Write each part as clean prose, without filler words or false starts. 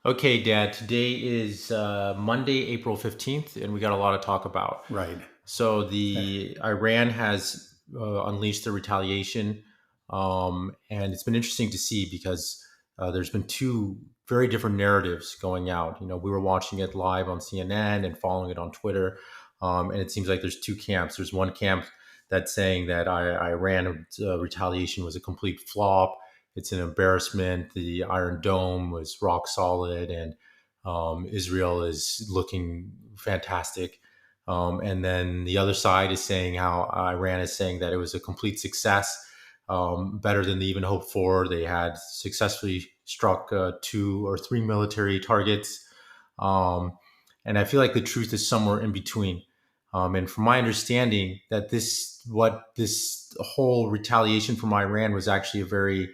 Okay, Dad, today is Monday, April 15th, and we got a lot to talk about. Right. So the Iran has unleashed the retaliation, and it's been interesting to see because there's been two very different narratives going out. We were watching it live on CNN and following it on Twitter, and it seems like there's two camps. There's one camp that's saying that Iran retaliation was a complete flop. It's an embarrassment. The Iron Dome was rock solid, and Israel is looking fantastic. And then the other side is saying how Iran is saying that it was a complete success, better than they even hoped for. They had successfully struck two or three military targets. Um, and I feel like the truth is somewhere in between. And from my understanding, that this whole retaliation from Iran was actually a very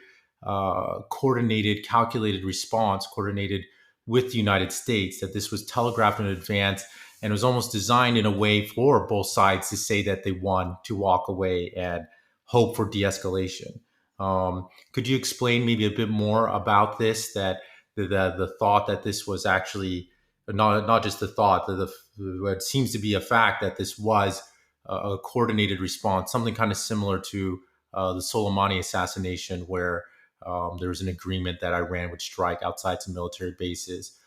coordinated, calculated response, coordinated with the United States, that this was telegraphed in advance and it was almost designed in a way for both sides to say that they won, to walk away and hope for de-escalation. Could you explain maybe a bit more about this? That the thought that this was actually not just the thought, what seems to be a fact, that this was a coordinated response, something kind of similar to the Soleimani assassination, where there was an agreement that Iran would strike outside some military bases.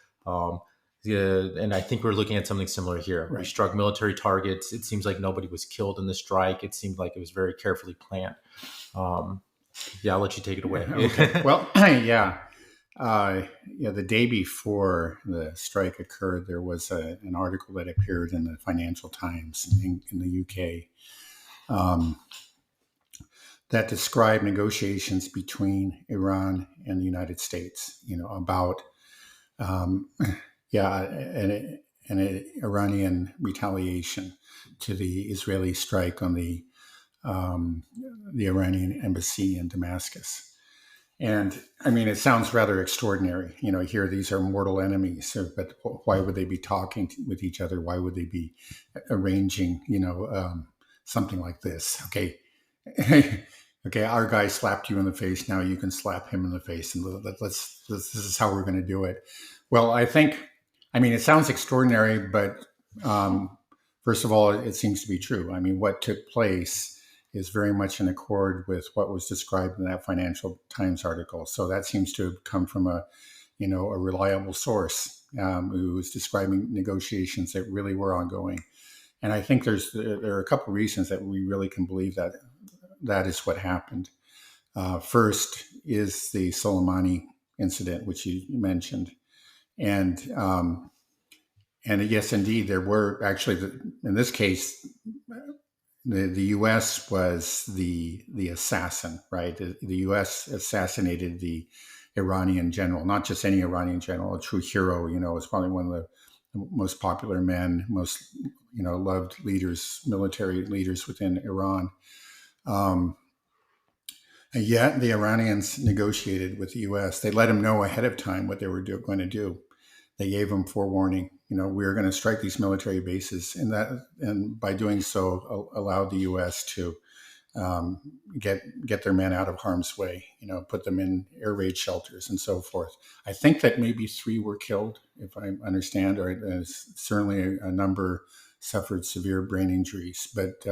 Yeah, and I think we're looking at something similar here. We Right. struck military targets. It seems like nobody was killed in the strike. It seemed like it was very carefully planned. Um, yeah, I'll let you take it away. Okay. Well, yeah. The day before the strike occurred, there was an article that appeared in the Financial Times in the UK that described negotiations between Iran and the United States. About um, yeah, an Iranian retaliation to the Israeli strike on the Iranian embassy in Damascus. And I mean, it sounds rather extraordinary. Here these are mortal enemies, but why would they be talking with each other? Why would they be arranging, something like this? Okay, okay, our guy slapped you in the face. Now you can slap him in the face, and this is how we're going to do it. Well, I mean, it sounds extraordinary, but first of all, it seems to be true. I mean, what took place is very much in accord with what was described in that Financial Times article. So that seems to have come from a reliable source who was describing negotiations that really were ongoing. And I think there are a couple of reasons that we really can believe that that is what happened. First is the Soleimani incident, which you mentioned, and yes, indeed, there were actually in this case the U.S. was the assassin, right? The U.S. assassinated the Iranian general, not just any Iranian general, a true hero. Was probably one of the most popular men, most loved leaders, military leaders within Iran. And yet the Iranians negotiated with the U.S. They let them know ahead of time what they were going to do. They gave them forewarning. We are going to strike these military bases, and by doing so, allowed the U.S. to get their men out of harm's way. Put them in air raid shelters and so forth. I think that maybe 3 were killed, if I understand, or certainly a number suffered severe brain injuries. But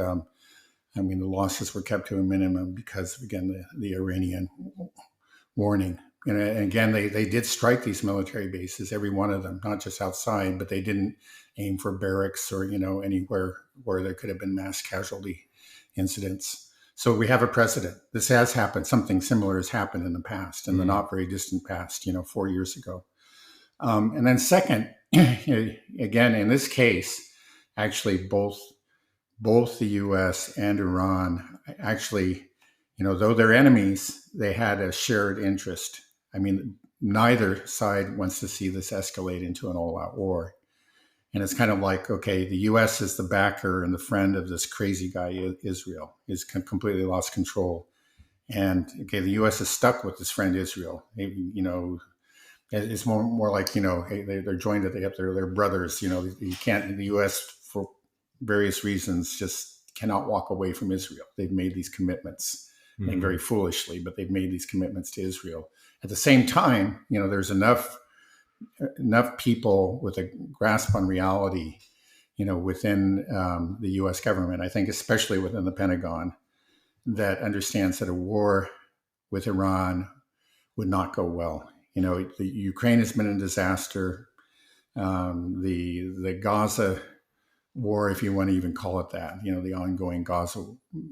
I mean, the losses were kept to a minimum because, again, the Iranian warning. And again, they did strike these military bases, every one of them, not just outside, but they didn't aim for barracks or, anywhere where there could have been mass casualty incidents. So we have a precedent. This has happened. Something similar has happened in the past, in the not very distant past, 4 years ago. And then second, again, in this case, actually both the U.S. and Iran actually, though they're enemies, they had a shared interest. I mean, neither side wants to see this escalate into an all-out war. And it's kind of like, okay, the U.S. is the backer and the friend of this crazy guy, Israel, is completely lost control. And okay, the U.S. is stuck with this friend, Israel. It's more like, hey, they're joined at the hip. They're brothers. You can't, the U.S. for various reasons just cannot walk away from Israel. They've made these commitments, I think very foolishly, but they've made these commitments to Israel. At the same time, there's enough enough people with a grasp on reality, within the U.S. government. I think especially within the Pentagon, that understands that a war with Iran would not go well. The Ukraine has been a disaster. The Gaza war, if you want to even call it that, the ongoing Gaza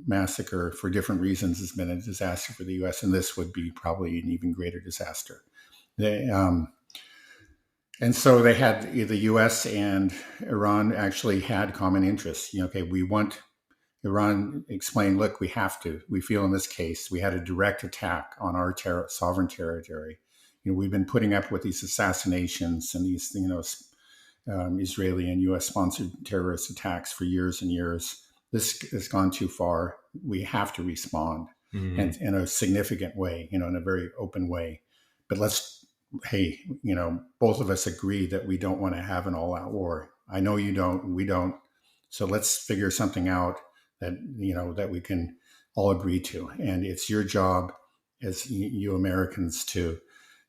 massacre for different reasons has been a disaster for the U.S., and this would be probably an even greater disaster. They, and so they had the U.S. and Iran actually had common interests. Okay, we want Iran explained, look, we have to. We feel in this case we had a direct attack on our sovereign territory. We've been putting up with these assassinations and these, Israeli and U.S. sponsored terrorist attacks for years and years. This has gone too far. We have to respond, and in a significant way, in a very open way. But hey, both of us agree that we don't want to have an all-out war. I know you don't. We don't. So let's figure something out that we can all agree to. And it's your job as you Americans to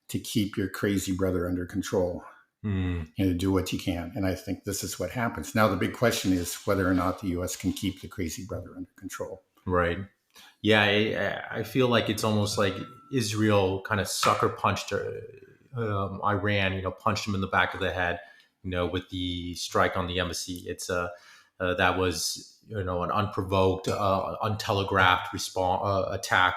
keep your crazy brother under control. And to do what you can. And I think this is what happens. Now, the big question is whether or not the U.S. can keep the crazy brother under control. Right. Yeah, I feel like it's almost like Israel kind of sucker punched Iran, punched him in the back of the head, with the strike on the embassy. It's that was, an unprovoked, untelegraphed attack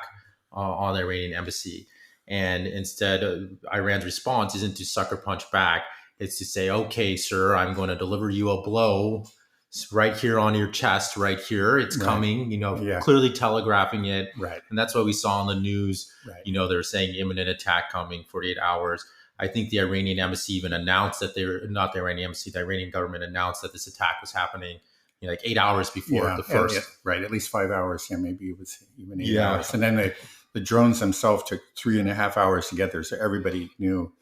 on the Iranian embassy. And instead, Iran's response isn't to sucker punch back. It's to say, okay, sir, I'm going to deliver you a blow. It's right here on your chest, right here. It's coming, clearly telegraphing it. Right. And that's what we saw on the news. Right. They're saying imminent attack coming, 48 hours. I think the Iranian embassy even announced that not the Iranian embassy, the Iranian government announced that this attack was happening, like 8 hours before the first. Right. At least 5 hours. Yeah, maybe it was even 8 hours. And then the drones themselves took 3.5 hours to get there. So everybody knew,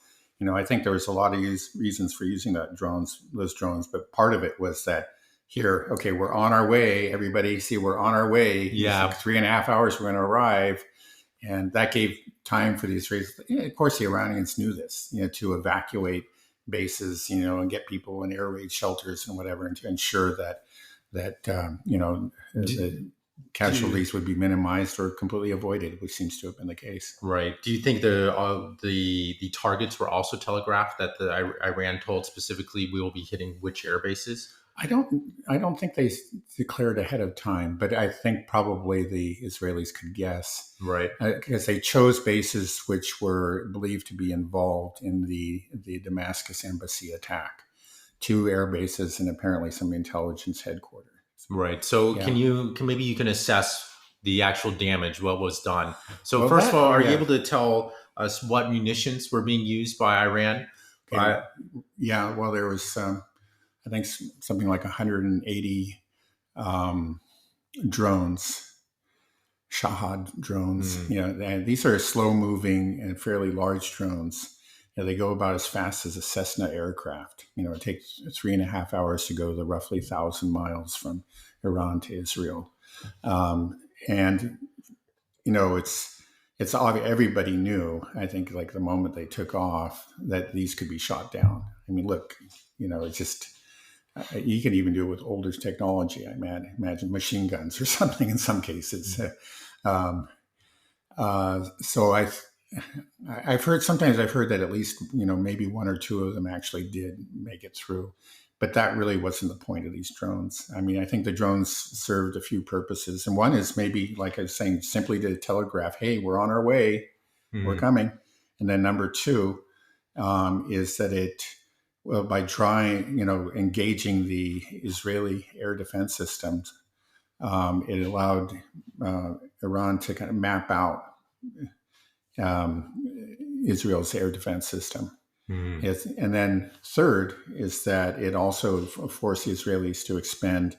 I think there was a lot of reasons for using those drones, but part of it was that here, okay, we're on our way. Everybody see we're on our way. Yeah. Like 3.5 hours, we're going to arrive. And that gave time for the Israelis. Of course, the Iranians knew this, to evacuate bases, and get people in air raid shelters and whatever, and to ensure that the casualties would be minimized or completely avoided, which seems to have been the case. Right. Do you think the targets were also telegraphed, that the Iran told specifically we will be hitting which air bases? I don't think they declared ahead of time, but I think probably the Israelis could guess. Right. Because they chose bases which were believed to be involved in the Damascus embassy attack, 2 air bases and apparently some intelligence headquarters. Right. So maybe you can assess the actual damage, what was done. So first of all, are you able to tell us what munitions were being used by Iran? Okay. Well, there was, I think, something like 180 drones, Shahad drones. And these are slow moving and fairly large drones. They go about as fast as a Cessna aircraft. It takes 3.5 hours to go the roughly 1,000 miles from Iran to Israel. And it's obvious. Everybody knew, I think, like the moment they took off, that these could be shot down. I mean, look, it's just, you can even do it with older technology. I imagine machine guns or something in some cases. So I've heard that at least, maybe 1 or 2 of them actually did make it through, but that really wasn't the point of these drones. I mean, I think the drones served a few purposes. And one is maybe, like I was saying, simply to telegraph, hey, we're on our way, we're coming. And then number 2 is that by trying, engaging the Israeli air defense systems, it allowed Iran to kind of map out Israel's air defense system. And then third is that it also forced the Israelis to expend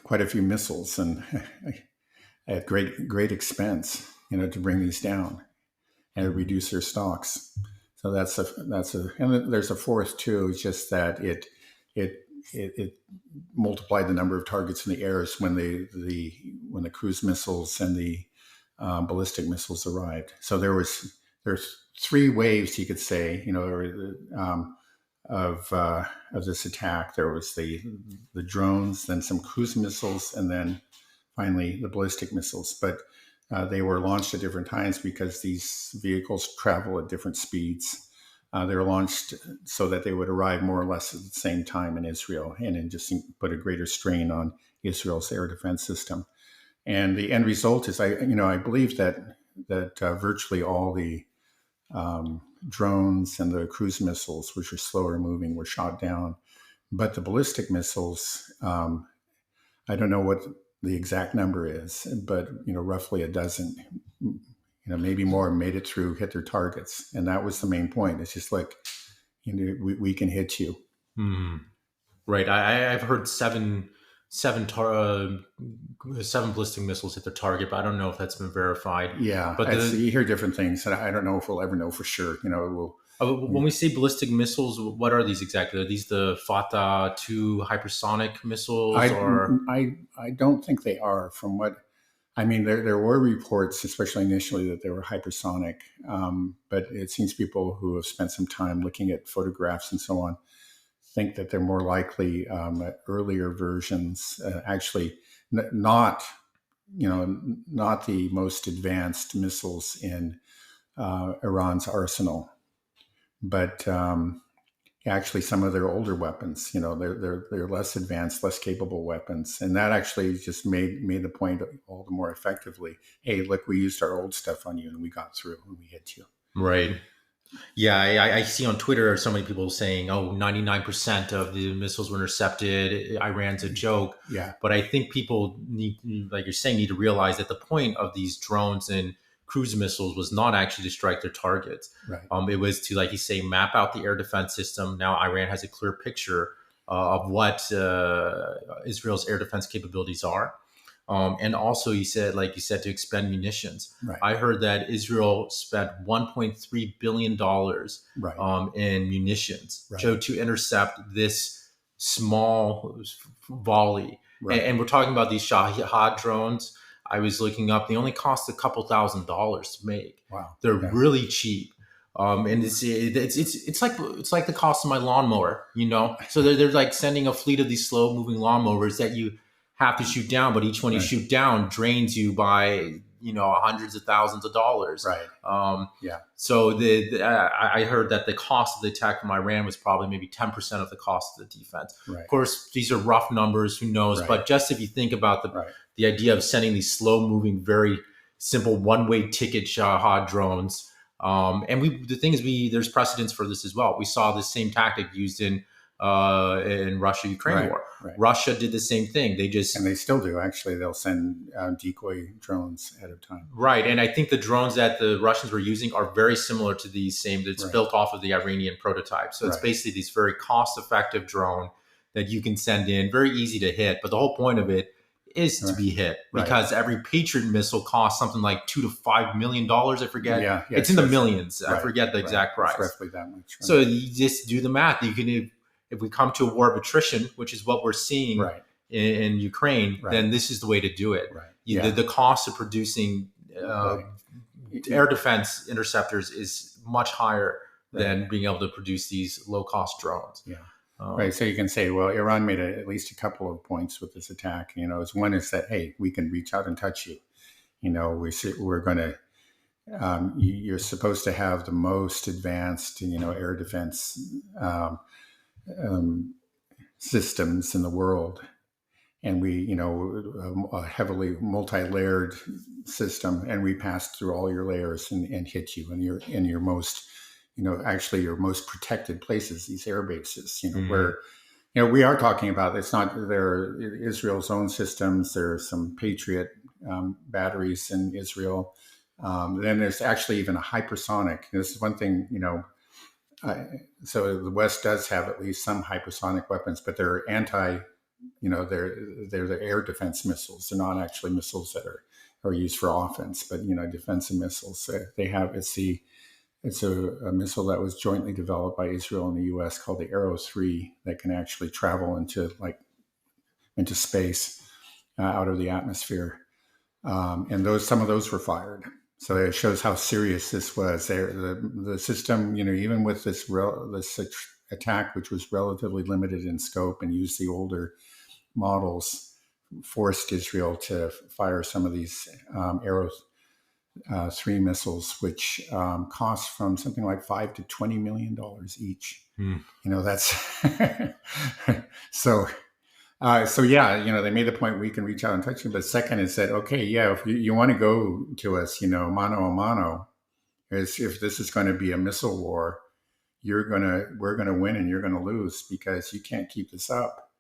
quite a few missiles and at great expense, to bring these down and reduce their stocks. So that's and there's a fourth too. It's just that it multiplied the number of targets in the airs when the cruise missiles and the ballistic missiles arrived. So there's three waves, you could say, of this attack. There was the drones, then some cruise missiles, and then finally the ballistic missiles. But they were launched at different times because these vehicles travel at different speeds. They were launched so that they would arrive more or less at the same time in Israel, and then just put a greater strain on Israel's air defense system. And the end result is, I believe that virtually all the drones and the cruise missiles, which are slower moving, were shot down. But the ballistic missiles, I don't know what the exact number is, but roughly a dozen, maybe more, made it through, hit their targets, and that was the main point. It's just like, we can hit you. Hmm. Right. I've heard seven ballistic missiles hit the target, but I don't know if that's been verified. Yeah, But you hear different things, and I don't know if we'll ever know for sure. when we say ballistic missiles, what are these exactly? Are these the Fatah 2 hypersonic missiles, I, or? I don't think they are. From what I mean, there were reports, especially initially, that they were hypersonic. But it seems people who have spent some time looking at photographs and so on think that they're more likely earlier versions. Actually, not not the most advanced missiles in Iran's arsenal, but actually some of their older weapons. They're less advanced, less capable weapons, and that actually just made the point all the more effectively. Hey, look, we used our old stuff on you, and we got through, and we hit you. Right. Yeah, I see on Twitter so many people saying, "Oh, 99% of the missiles were intercepted. Iran's a joke." Yeah, But I think people need, like you're saying, need to realize that the point of these drones and cruise missiles was not actually to strike their targets. right, It was to, like you say, map out the air defense system. Now Iran has a clear picture of what Israel's air defense capabilities are. And also, like you said, to expend munitions. right, I heard that Israel spent $1.3 billion right, in munitions right, to intercept this small volley. right. And we're talking about these Shahid drones. I was looking up; they only cost a couple $1,000s to make. Wow. They're Yeah. really cheap. And it's like the cost of my lawnmower, So they're like sending a fleet of these slow moving lawnmowers that you have to shoot down, but each one you Right. shoot down drains you by hundreds of thousands of dollars. Right. Yeah. So I heard that the cost of the attack from Iran was probably maybe 10% of the cost of the defense. Right. Of course, these are rough numbers. Who knows? Right. But just if you think about Right. the idea of sending these slow moving, very simple one way ticket Shahad drones. And the thing is, there's precedence for this as well. We saw the same tactic used in Russia-Ukraine Right. war. Right. Russia did the same thing. And they still do. Actually, they'll send decoy drones ahead of time. Right, and I think the drones that the Russians were using are very similar to these same. It's Right. built off of the Iranian prototype, so it's Right. basically this very cost-effective drone that you can send in, very easy to hit. But the whole point of it is to Right. be hit, Right. because every Patriot missile costs something like $2 to $5 million. I forget. Yeah. It's in the millions. Right. I forget the exact Right. price. It's roughly that much. Right. So you just do the math. You can, if we come to a war of attrition, which is what we're seeing Right. in Ukraine, Right. then this is the way to do it. Right. The cost of producing Right. air defense interceptors is much higher Right. than being able to produce these low cost drones. Yeah. Right. So you can say, well, Iran made at least a couple of points with this attack. One is that, hey, we can reach out and touch you. We're going to. You're supposed to have the most advanced, air defense systems in the world, and we, a heavily multi-layered system, and we pass through all your layers and hit you in your most, actually your most protected places, these air bases, where, we are talking about, it's not, there are Israel's own systems, there are some Patriot batteries in Israel. Then there's actually even a hypersonic. This is one thing, so the West does have at least some hypersonic weapons, but they're they're the air defense missiles. They're not actually missiles that are used for offense, but defensive missiles. It's a missile that was jointly developed by Israel and the U.S. called the Arrow 3 that can actually travel into space out of the atmosphere. and some of those were fired. So it shows how serious this was. The system, even with this attack, which was relatively limited in scope and used the older models, forced Israel to fire some of these Arrow 3 missiles, which cost from something like $5 to $20 million each. Mm. That's so. So yeah, they made the point we can reach out and touch you. But second is that, okay, yeah, if you want to go to us, mano a mano, if this is going to be a missile war, we're gonna win and you're gonna lose because you can't keep this up.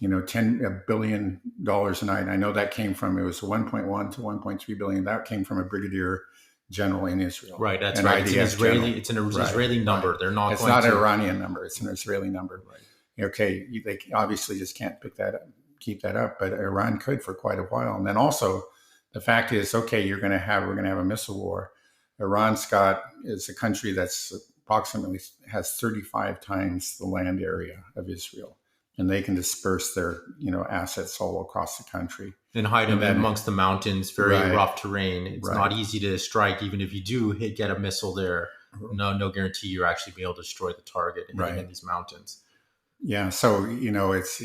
$10 billion a night. I know that came from, it was 1.1 to 1.3 billion. That came from a brigadier general in Israel. Right, that's an right. It's an Right, Israeli number. right. They're not It's going not an to. Iranian number. It's an Israeli number. Right. Okay, they obviously just can't keep that up, but Iran could for quite a while. And then also, the fact is, okay, we're going to have a missile war. Is a country that's approximately has 35 times the land area of Israel, and they can disperse their assets all across the country And hide them amongst the mountains, very Right. rough terrain. It's Right. not easy to strike, even if you do get a missile there. No guarantee you're actually be able to destroy the target Right. in these mountains. Yeah, so it's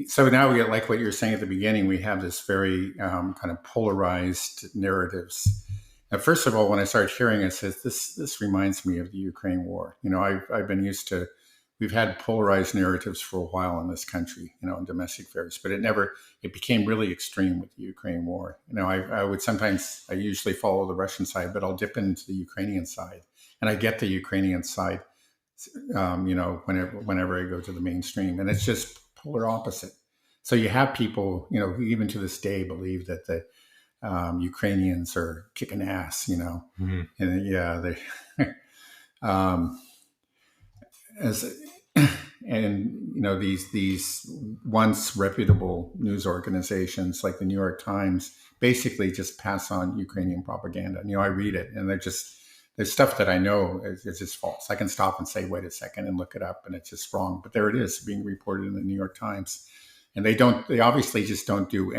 so now we get, like what you were saying at the beginning, we have this very kind of polarized narratives. Now, first of all, when I started hearing it, says this reminds me of the Ukraine war. I've been used to, we've had polarized narratives for a while in this country, in domestic affairs, but it became really extreme with the Ukraine war. I usually follow the Russian side, but I'll dip into the Ukrainian side, and I get the Ukrainian side, whenever I go to the mainstream, and it's just polar opposite. So you have people, who even to this day believe that the Ukrainians are kicking ass, Mm-hmm. and yeah, they, as, and these once reputable news organizations like the New York Times basically just pass on Ukrainian propaganda. I read it, and there's stuff that I know is just false. I can stop and say, wait a second, and look it up, and it's just wrong. But there it is, being reported in the New York Times. And they obviously just don't do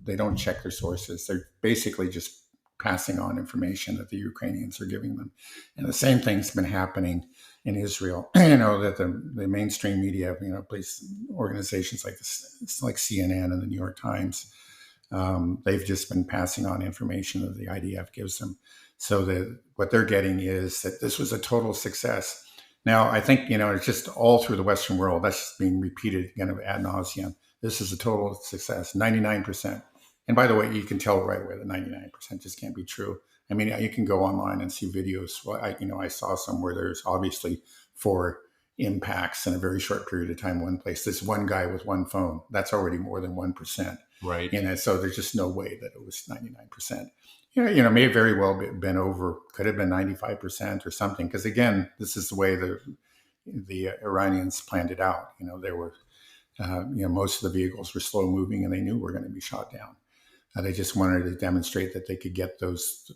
they don't check their sources. They're basically just passing on information that the Ukrainians are giving them. And the same thing's been happening in Israel. That the mainstream media, police organizations like this, like CNN and the New York Times, they've just been passing on information that the IDF gives them. So that what they're getting is that this was a total success. Now, I think, it's just all through the Western world. That's just being repeated ad nauseum. This is a total success, 99%. And by the way, you can tell right away that 99% just can't be true. I mean, you can go online and see videos. Well, I saw some where there's obviously 4 impacts in a very short period of time, one place. This one guy with one phone, that's already more than 1%. Right. So there's just no way that it was 99%. May have very well been over, could have been 95% or something. Because again, this is the way the Iranians planned it out. There were, most of the vehicles were slow moving, and they knew were going to be shot down. They just wanted to demonstrate that they could get those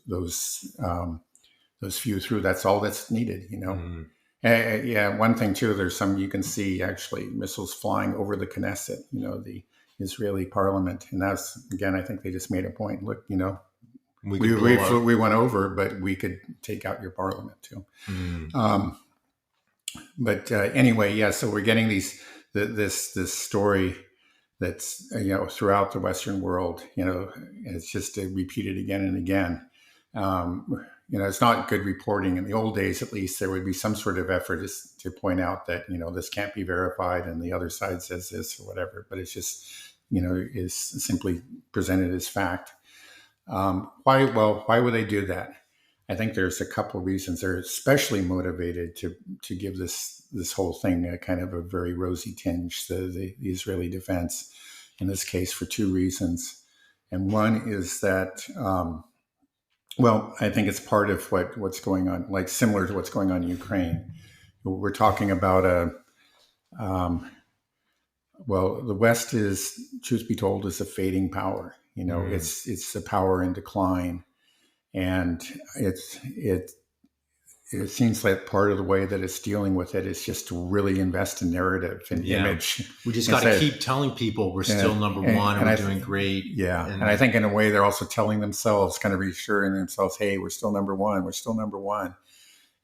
few through. That's all that's needed. Mm. Yeah, one thing too. There's some you can see actually missiles flying over the Knesset. The Israeli parliament, and that's again. I think they just made a point. Look, we went over, but we could take out your parliament too. Mm. But anyway, yeah. So we're getting this story that's throughout the Western world. It's just repeated again and again. It's not good reporting. In the old days, at least, there would be some sort of effort to point out that this can't be verified, and the other side says this or whatever. But it's just is simply presented as fact. Why? Well, why would they do that? I think there's a couple of reasons. They're especially motivated to give this whole thing a kind of a very rosy tinge. The Israeli defense, in this case, for 2 reasons, and one is that, I think it's part of what's going on, like similar to what's going on in Ukraine. We're talking about the West is, truth be told, is a fading power. It's a power in decline, and it seems like part of the way that it's dealing with it is just to really invest in narrative and Yeah. image We just got to instead. keep telling people we're still And, number one and and we're I, doing great. yeah, and I And think in a way they're also telling themselves, kind of reassuring themselves, "Hey, we're still number one. We're still number one."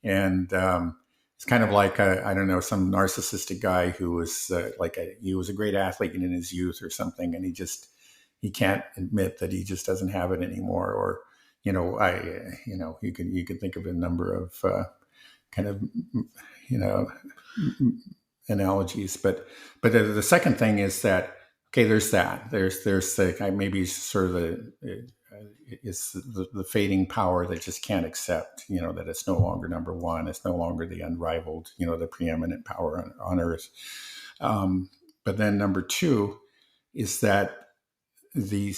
And it's kind of like I don't know, some narcissistic guy who was he was a great athlete in his youth or something, and he can't admit that he just doesn't have it anymore. Or you could think of a number of kind of you know analogies. But the second thing is that, okay, there's that. There's the maybe sort of it's the fading power that just can't accept, that it's no longer number one. It's no longer the unrivaled, the preeminent power on earth. But then number two is that the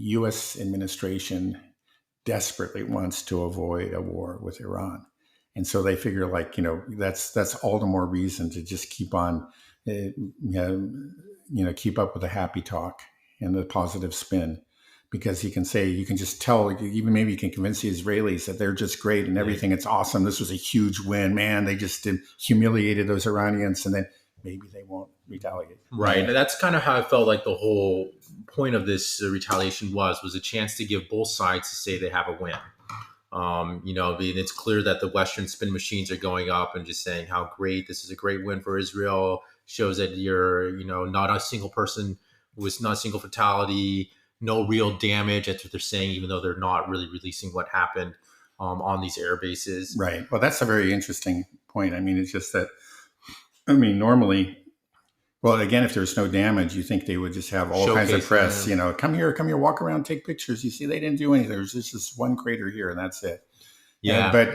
U.S. administration desperately wants to avoid a war with Iran. And so they figure, that's all the more reason to just keep on, keep up with the happy talk and the positive spin, because you can just tell, even maybe you can convince the Israelis that they're just great and everything. It's awesome. This was a huge win, man. They just humiliated those Iranians, and then maybe they won't retaliate. right. And that's kind of how I felt like the whole point of this retaliation was a chance to give both sides to say they have a win. It's clear that the Western spin machines are going up and just saying how great this is, a great win for Israel. Shows that you're, not a single person was not a single fatality, no real damage. That's what they're saying, even though they're not really releasing what happened on these air bases. Right. Well, that's a very interesting point. I mean, it's just that, normally, well, again, if there's no damage, you think they would just have all kinds of press, come here, walk around, take pictures. You see, they didn't do anything. There's just this one crater here, and that's it. Yeah. But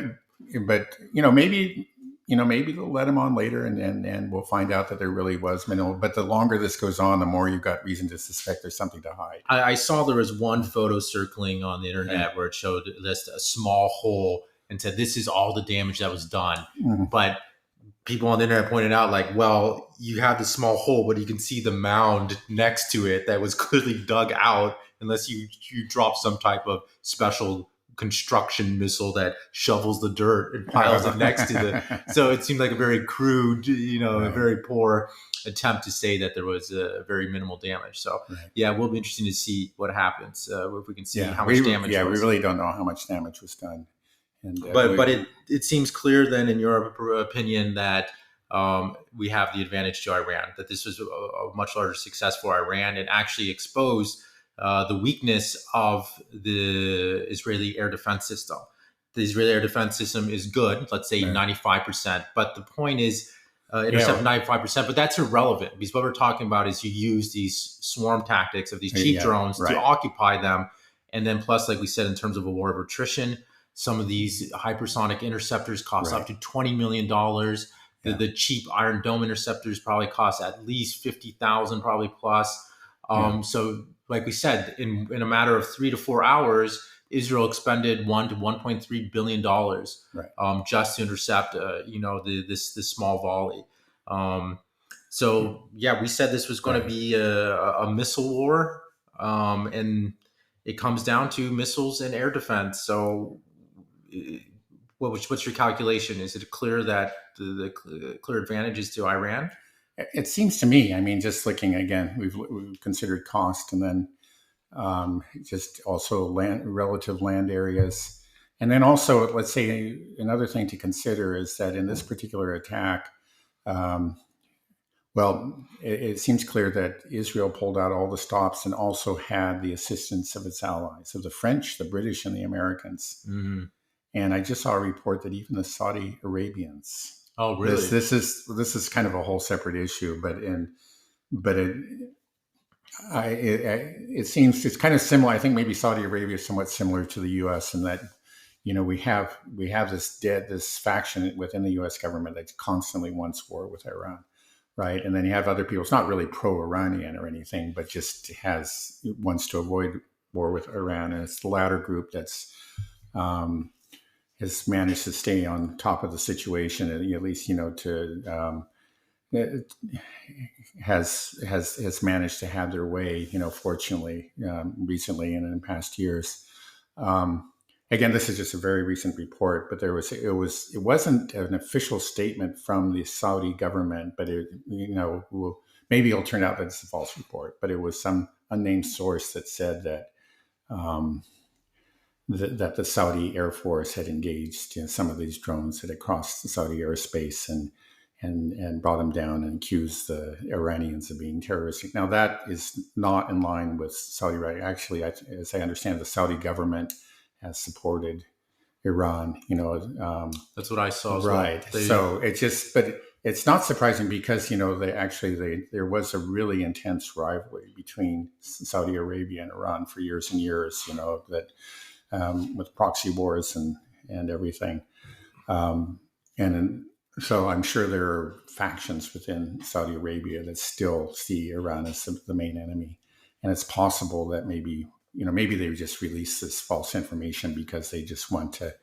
maybe they'll let them on later, and we'll find out that there really was minimal. But the longer this goes on, the more you've got reason to suspect there's something to hide. I saw there was one photo circling on the internet where it showed just a small hole and said, this is all the damage that was done. Mm-hmm. But people on the internet pointed out, like, well, you have the small hole, but you can see the mound next to it that was clearly dug out, unless you drop some type of special construction missile that shovels the dirt and piles it next to the. So it seemed like a very crude, a very poor attempt to say that there was a very minimal damage. So yeah, it will be interesting to see what happens if we can see how much damage. Yeah, we really don't know how much damage was done. And, but it seems clear then, in your opinion, that we have the advantage to Iran, that this was a much larger success for Iran and actually exposed the weakness of the Israeli air defense system. The Israeli air defense system is good, let's say 95%, but the point is intercept 95%, but that's irrelevant, because what we're talking about is you use these swarm tactics of these cheap drones to occupy them. And then plus, like we said, in terms of a war of attrition, some of these hypersonic interceptors cost up to $20 million. The cheap Iron Dome interceptors probably cost at least 50,000, probably plus. So, like we said, in a matter of 3 to 4 hours, Israel expended $1 to $1.3 billion just to intercept, this small volley. So, yeah, we said this was going to be a missile war, and it comes down to missiles and air defense. So, what's your calculation? Is it clear that the clear advantages to Iran? It seems to me, I mean, just looking again, we've considered cost, and then just also relative land areas. And then also, let's say another thing to consider is that in this particular attack, it seems clear that Israel pulled out all the stops and also had the assistance of its allies, of the French, the British, and the Americans. Mm-hmm. And I just saw a report that even the Saudi Arabians. Oh, really? This is kind of a whole separate issue, it seems it's kind of similar. I think maybe Saudi Arabia is somewhat similar to the U.S. in that, we have this faction within the U.S. government that constantly wants war with Iran, right? And then you have other people. It's not really pro-Iranian or anything, but just wants to avoid war with Iran, and it's the latter group that's has managed to stay on top of the situation, and at least has managed to have their way, fortunately, recently and in past years. And again, this is just a very recent report, but it wasn't an official statement from the Saudi government, but maybe it'll turn out that it's a false report. But it was some unnamed source that said that um, that the Saudi Air Force had engaged in some of these drones that had crossed the Saudi airspace and brought them down and accused the Iranians of being terroristic. Now that is not in line with Saudi Arabia. Actually, as I understand, the Saudi government has supported Iran. That's what I saw as well. Right. So but it's not surprising because there was a really intense rivalry between Saudi Arabia and Iran for years and years. That with proxy wars and everything. And so I'm sure there are factions within Saudi Arabia that still see Iran as the main enemy. And it's possible that maybe they just release this false information because they just want to,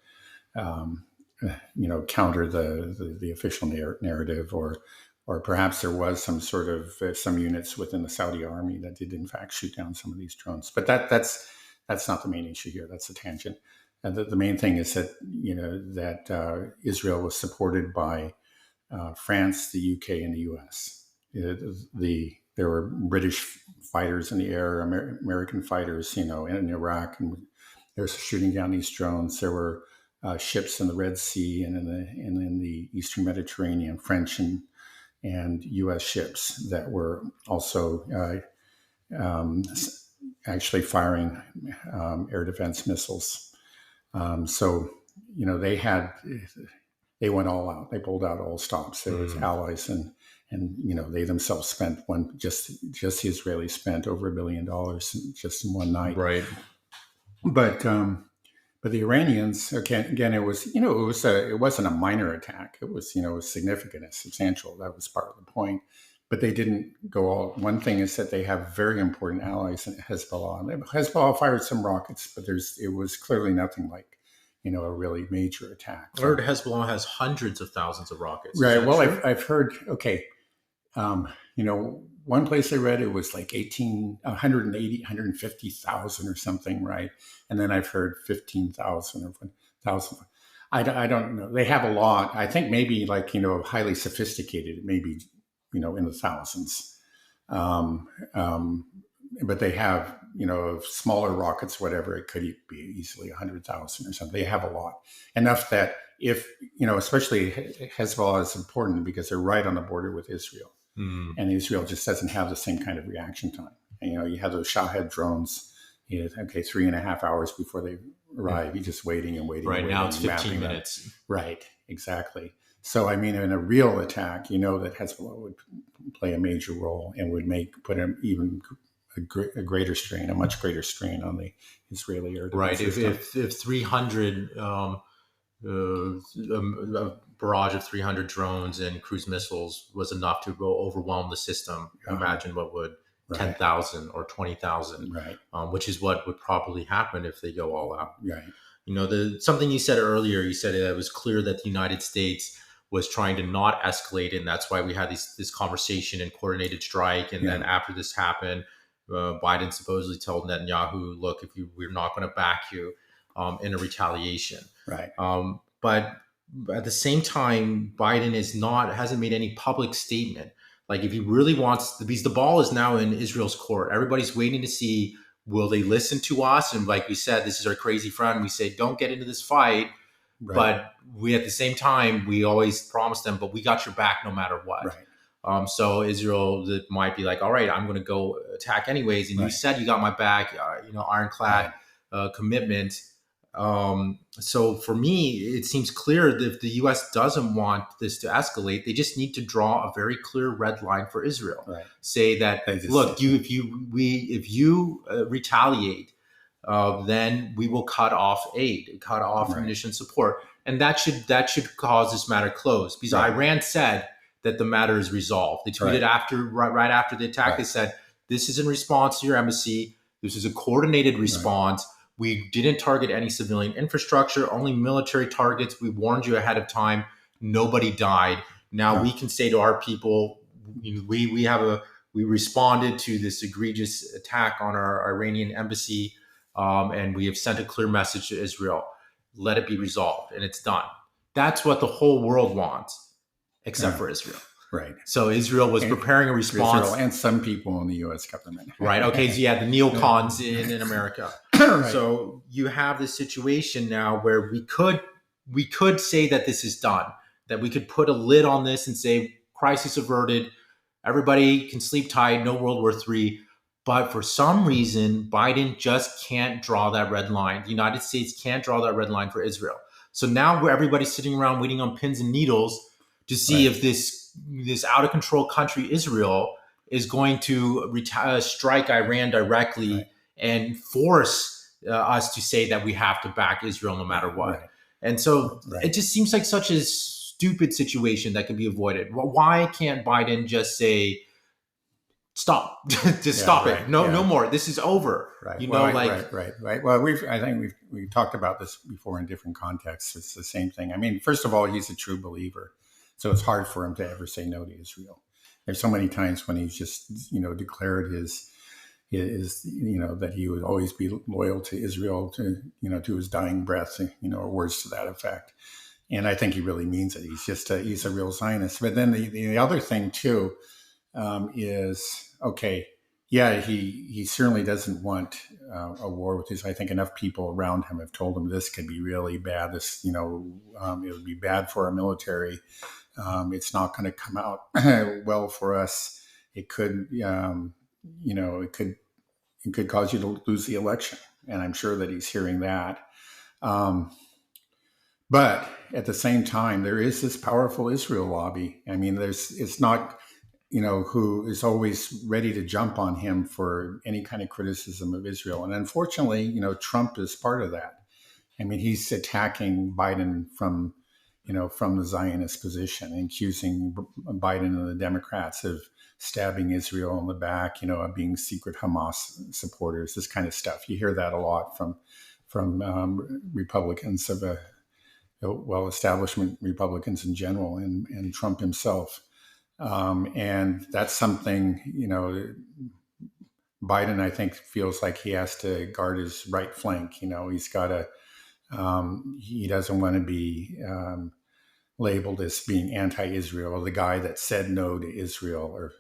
counter the official narrative, or perhaps there was some sort of some units within the Saudi army that did in fact shoot down some of these drones. But that's not the main issue here. That's a tangent. And the main thing is that Israel was supported by France, the UK, and the US. There were British fighters in the air, American fighters, in Iraq, and they're shooting down these drones. There were ships in the Red Sea and in the Eastern Mediterranean, French and U.S. ships that were also actually firing air defense missiles. So they went all out. They pulled out all stops. There was allies, and they themselves spent just the Israelis spent over $1 billion just in one night. Right. But the Iranians, again, it wasn't a minor attack. It was significant and substantial. That was part of the point. But they didn't go all. One thing is that they have very important allies in Hezbollah. Hezbollah fired some rockets, but it was clearly nothing like a really major attack. I heard Hezbollah has hundreds of thousands of rockets. Right. Well, I've heard. Okay. One place I read it was like 180, 150,000 or something, right? And then I've heard 15,000 or 1,000. I don't know. They have a lot. I think maybe highly sophisticated, maybe, in the thousands. But they have, smaller rockets, whatever, it could be easily 100,000 or something. They have a lot. Enough that especially Hezbollah is important because they're right on the border with Israel. And Israel just doesn't have the same kind of reaction time. And, you have those Shahed drones, 3.5 hours before they arrive. You're just waiting and waiting. Right, and waiting, now it's 15 minutes. Right, exactly. So, in a real attack, that Hezbollah would play a major role and would put an even a greater strain, a much greater strain on the Israeli air defense system. Right, if 300... a barrage of 300 drones and cruise missiles was enough to go overwhelm the system. Imagine what would 10,000 or 20,000, which is what would probably happen if they go all out. Right. Something you said earlier, you said it was clear that the United States was trying to not escalate, and that's why we had this conversation and coordinated strike. And then after this happened, Biden supposedly told Netanyahu, "Look, we're not going to back you in a retaliation." Right. But at the same time, Biden hasn't made any public statement. Like if he really wants, because the ball is now in Israel's court. Everybody's waiting to see, will they listen to us? And like we said, this is our crazy friend. We say, don't get into this fight. Right. But we, at the same time, we always promise them, but we got your back no matter what. Right. So Israel might be like, all right, I'm going to go attack anyways. And you said you got my back, ironclad commitment. So for me, it seems clear that if the U.S. doesn't want this to escalate, they just need to draw a very clear red line for Israel. Right. Say that, look, if you retaliate, then we will cut off aid, cut off munition support, and that should cause this matter closed. Because Iran said that the matter is resolved. They tweeted right after the attack. They said, this is in response to your embassy. This is a coordinated response. We didn't target any civilian infrastructure, only military targets. We warned you ahead of time. Nobody died. Now we can say to our people, we responded to this egregious attack on our Iranian embassy, and we have sent a clear message to Israel. let it be resolved, and it's done. That's what the whole world wants, except Yeah. for Israel. Right. So Israel was preparing a response. Israel and some people in the U.S. government. Right. Okay. So yeah, the neocons in America. Right. So you have this situation now where we could say that this is done, that we could put a lid on this and say crisis averted, everybody can sleep tight, no World War III. But for some reason, Biden just can't draw that red line. The United States can't draw that red line for Israel. So now everybody's sitting around waiting on pins and needles to see Right. if this out of control country, Israel, is going to strike Iran directly Right. and force us to say that we have to back Israel no matter what. Right. And so Right. it just seems like such a stupid situation that can be avoided. Why can't Biden just say, stop, just stop right, it. No more. This is over. Right. You Well, know, like, right. Well, I think we've talked about this before in different contexts. It's the same thing. I mean, first of all, he's a true believer, so it's hard for him to ever say no to Israel. There's so many times when he's just, declared his that he would always be loyal to Israel to his dying breath, or words to that effect. And I think he really means it. He's a real Zionist. But then the other thing too is, okay, yeah, he certainly doesn't want a war with Israel. I think enough people around him have told him this could be really bad. This, it would be bad for our military. It's not going to come out well for us. It could, it could cause you to lose the election. And I'm sure that he's hearing that. But at the same time, there is this powerful Israel lobby. I mean, it's not, who is always ready to jump on him for any kind of criticism of Israel. And unfortunately, Trump is part of that. I mean, he's attacking Biden from the Zionist position, and accusing Biden and the Democrats of stabbing Israel in the back, of being secret Hamas supporters, this kind of stuff. You hear that a lot from Republicans of establishment Republicans in general, and Trump himself. And that's something, Biden, I think, feels like he has to guard his right flank. He's got to, he doesn't want to be labeled as being anti-Israel, the guy that said no to Israel, or,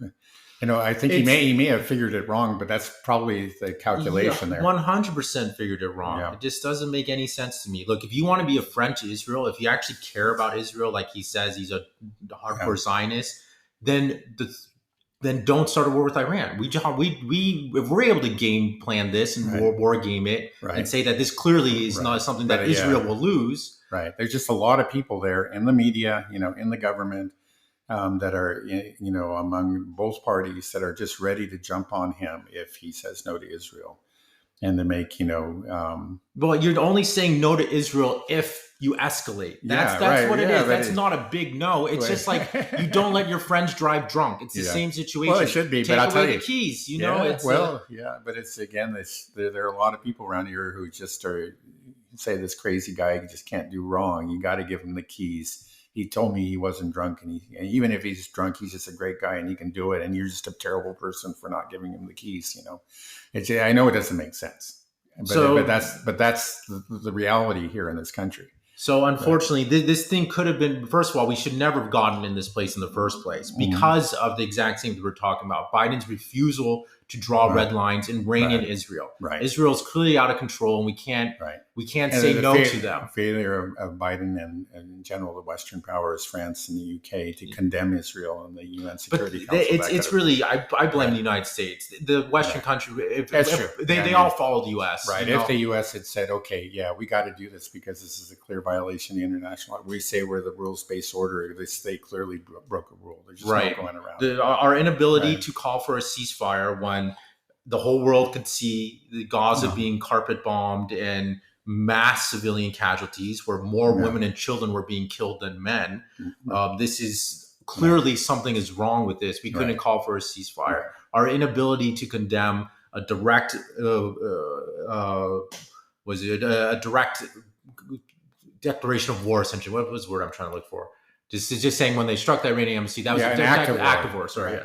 I think he may have figured it wrong, but that's probably the calculation there. 100% figured it wrong. Yeah. It just doesn't make any sense to me. Look, if you want to be a friend to Israel, if you actually care about Israel, like he says, he's a hardcore Zionist, then don't start a war with Iran. If we're able to game plan this and war game it, and say that this clearly is not something that Israel will lose. Right. There's just a lot of people there in the media, in the government, that are, among both parties, that are just ready to jump on him if he says no to Israel, and to make, well, you're only saying no to Israel if you escalate. That's what it is. That's not a big no. It's just like, you don't let your friends drive drunk. It's the same situation. Well, it should be. Take but I'll tell away you, the keys. But it's, again, there are a lot of people around here who just say this crazy guy just can't do wrong. You got to give him the keys. He told me he wasn't drunk, and even if he's drunk, he's just a great guy and he can do it. And you're just a terrible person for not giving him the keys. I know it doesn't make sense, but that's the reality here in this country. So unfortunately, this thing could have been, first of all, we should never have gotten in this place in the first place because of the exact thing that we're talking about. Biden's refusal to draw red lines and rein in Israel. Right. Israel's clearly out of control, and we can't say no to them. Failure of Biden and in general the Western powers, France and the UK, to condemn Israel in the UN Security Council. It's really, I blame the United States. The Western country, that's true. They all follow the US. Right. If the US had said, okay, we got to do this because this is a clear violation of the international law. We say we're the rules-based order. They clearly broke a rule. There's just no going around. Our inability to call for a ceasefire when the whole world could see the Gaza being carpet bombed and mass civilian casualties, where more women and children were being killed than men. This is clearly something is wrong with this. We couldn't call for a ceasefire. Our inability to condemn a direct, a direct declaration of war, essentially. What was the word I'm trying to look for? Just saying when they struck the Iranian embassy, that was an act of war. Sorry,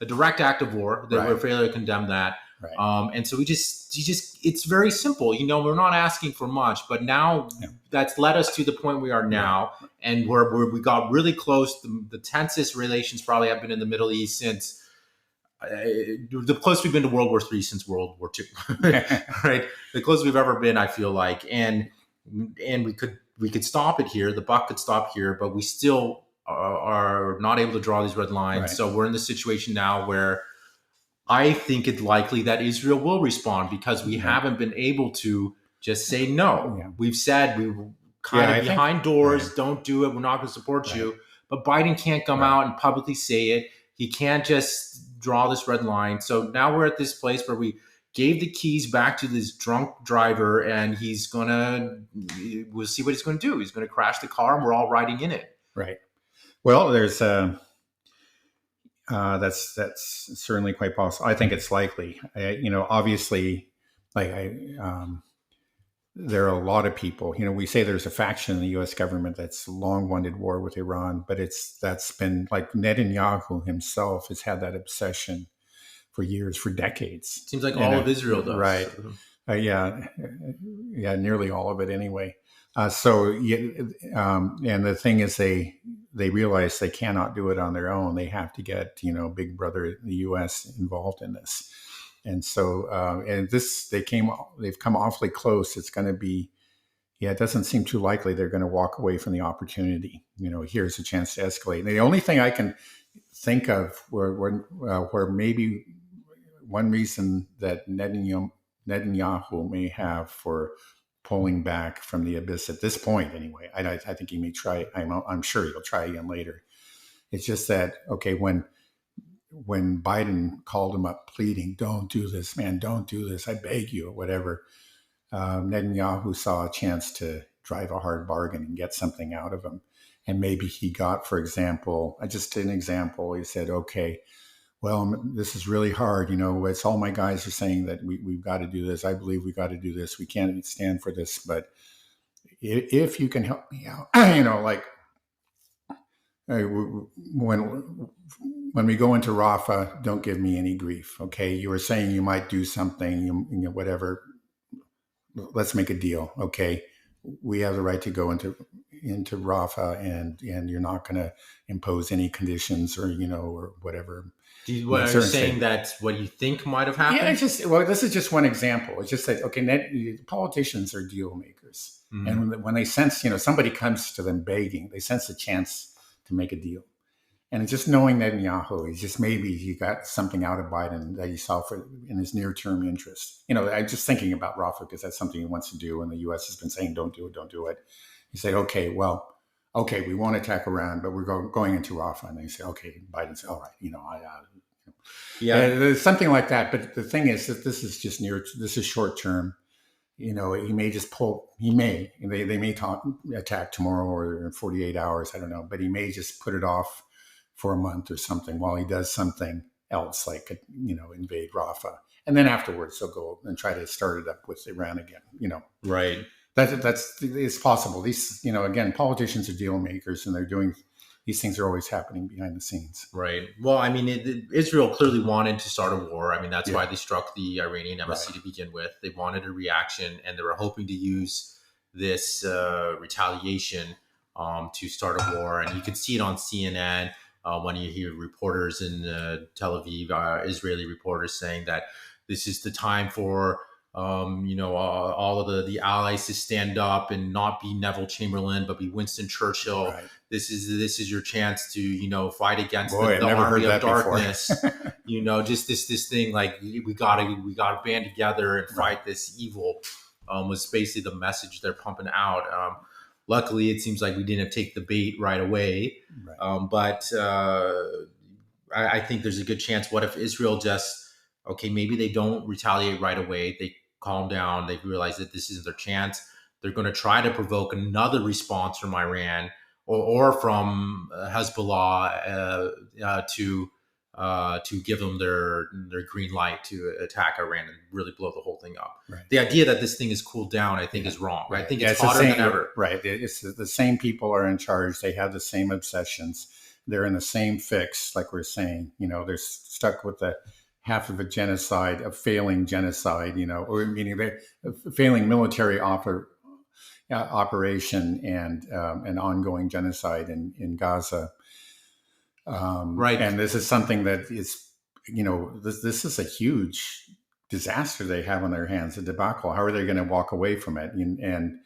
a direct act of war. That we're failure to condemn that. right, And so it's very simple. We're not asking for much, but now yeah, that's led us to the point we are right, now, and where we got really close. The tensest relations probably have been in the Middle East since the closest we've been to World War III since World War II, right? The closest we've ever been, I feel like, and we could stop it here. The buck could stop here, but we still are not able to draw these red lines. right, So we're in the situation now where I think it's likely that Israel will respond because we right, haven't been able to just say no. yeah, We've said we were kind yeah. of I think behind right, doors, don't do it, we're not going to support right, you. But Biden can't come right, out and publicly say it. He can't just draw this red line. So now we're at this place where we gave the keys back to this drunk driver, and we'll see what he's going to do. He's going to crash the car, and we're all riding in it. right. Well, there's that's certainly quite possible. I think it's likely. Obviously, like there are a lot of people. We say there's a faction in the U.S. government that's long wanted war with Iran, but that's been like Netanyahu himself has had that obsession for years, for decades. Seems like all of Israel does. Right. Yeah, yeah, nearly all of it anyway. So, yeah, and the thing is, they realize they cannot do it on their own. They have to get Big Brother, the U.S., involved in this. And so, and they've come awfully close. It's going to be, yeah, it doesn't seem too likely they're going to walk away from the opportunity. Here's a chance to escalate. And the only thing I can think of where maybe one reason that Netanyahu may have for pulling back from the abyss at this point, anyway, I think he may try. I'm sure he'll try again later. It's just that, okay, when Biden called him up pleading, "Don't do this, man, don't do this, I beg you," or whatever, Netanyahu saw a chance to drive a hard bargain and get something out of him. And maybe he got, for example, just an example, he said, okay, well, this is really hard. It's all my guys are saying that we've got to do this. I believe we got to do this. We can't stand for this. But if you can help me out, like when we go into Rafah, don't give me any grief. Okay. You were saying you might do something, whatever. Let's make a deal. Okay. We have the right to go into Rafah, and you're not going to impose any conditions or whatever. What are you saying? That's what you think might have happened? Yeah, this is just one example. It's just that, okay, politicians are deal makers. Mm-hmm. And when they sense, somebody comes to them begging, they sense a chance to make a deal. And just knowing Netanyahu, maybe he got something out of Biden that he saw in his near-term interest. I'm just thinking about Rafah because that's something he wants to do, and the U.S. has been saying, don't do it, don't do it. He said, okay, we won't attack Iran, but we're going into Rafah. And they say, okay, Biden said, all right, there's something like that. But the thing is that this is short term. He may just they may attack tomorrow or in 48 hours. I don't know, but he may just put it off for a month or something while he does something else, like, invade Rafah. And then afterwards, he'll go and try to start it up with Iran again, Right. It's possible. These, again, politicians are deal makers, and these things are always happening behind the scenes. Right. Well, I mean, Israel clearly wanted to start a war. I mean, that's why they struck the Iranian embassy to begin with. They wanted a reaction, and they were hoping to use this retaliation to start a war. And you can see it on CNN when you hear reporters in Tel Aviv, Israeli reporters saying that this is the time for all of the allies to stand up and not be Neville Chamberlain, but be Winston Churchill. Right. This is your chance to fight against the army of darkness. Just this thing, like we gotta band together and fight this evil. Was basically the message they're pumping out. Luckily, it seems like we didn't take the bait right away. Right. But I think there's a good chance. What if Israel just maybe they don't retaliate right away. They calm down. They realize that this isn't their chance. They're going to try to provoke another response from Iran or from Hezbollah to give them their green light to attack Iran and really blow the whole thing up. Right. The idea that this thing is cooled down, I think, is wrong. Right? I think it's hotter than ever. Right. It's the same people are in charge. They have the same obsessions. They're in the same fix, like we're saying. They're stuck with the half of a genocide, a failing genocide, or meaning a failing military operation and an ongoing genocide in Gaza. Right. And this is something that is, this is a huge disaster they have on their hands, a debacle. How are they going to walk away from it? And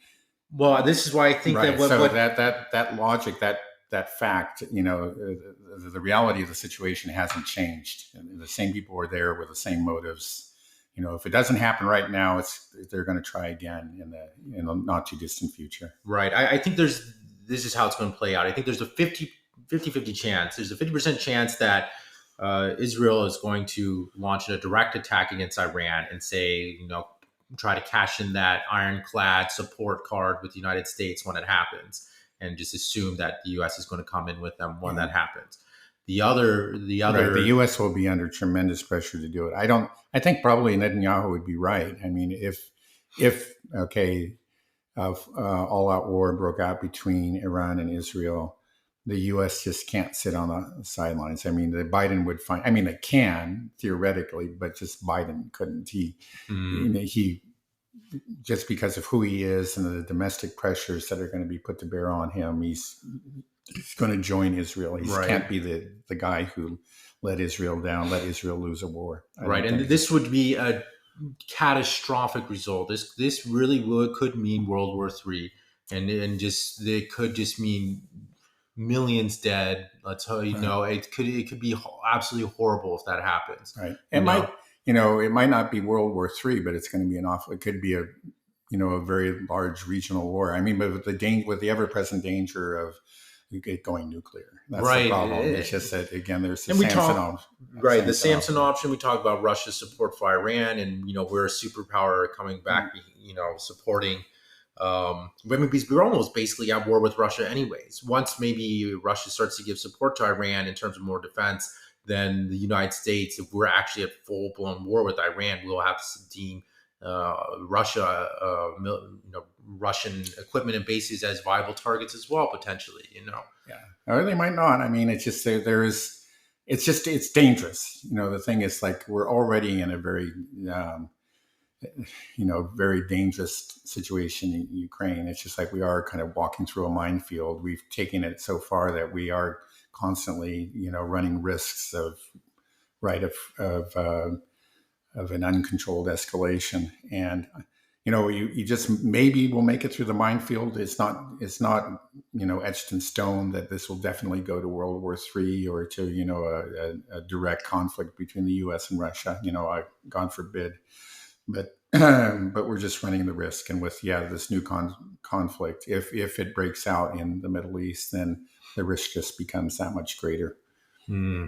Well, this is why I think that right, so what that logic, that fact, the reality of the situation hasn't changed. And the same people are there with the same motives. If it doesn't happen right now, they're going to try again in the not too distant future. right. I think this is how it's going to play out. I think there's a 50 chance. There's a 50% chance that Israel is going to launch a direct attack against Iran and say, try to cash in that ironclad support card with the United States when it happens, and just assume that the U.S. is going to come in with them when that happens. The Right. The other, U.S. will be under tremendous pressure to do it. I think probably Netanyahu would be right. I mean, if okay, all out war broke out between Iran and Israel, the U.S. just can't sit on the sidelines. I mean, the Biden would find. I mean, they can theoretically, but just Biden couldn't. He just because of who he is and the domestic pressures that are going to be put to bear on him, he's going to join Israel. He right, can't be the guy who let Israel down, let Israel lose a war. right, and this would be a catastrophic result. This really could mean World War III, and just it could just mean millions dead. Let's tell you, Right. it could be absolutely horrible if that happens. Right. You know, It might not be World War III, but it's going to be it could be a very large regional war. I mean, but with the ever present danger of it going nuclear. That's the right? problem. It's just that again, there's the And we Samson talk right the Samson option. We talk about Russia's support for Iran, and we're a superpower coming back. Supporting. I mean, because we're almost basically at war with Russia, anyways. Once maybe Russia starts to give support to Iran in terms of more defense, then the United States, if we're actually at full blown war with Iran, we'll have to deem Russia, Russian equipment and bases as viable targets as well, potentially. Yeah, or they might not. I mean, it's just it's dangerous. The thing is, like, we're already in a very very dangerous situation in Ukraine. It's just like we are kind of walking through a minefield. We've taken it so far that we are constantly, running risks of of an uncontrolled escalation. And you just maybe will make it through the minefield. It's not etched in stone that this will definitely go to World War III or to a direct conflict between the U.S. and Russia. God forbid. But but we're just running the risk. And with this new conflict, if it breaks out in the Middle East, then the risk just becomes that much greater. Hmm.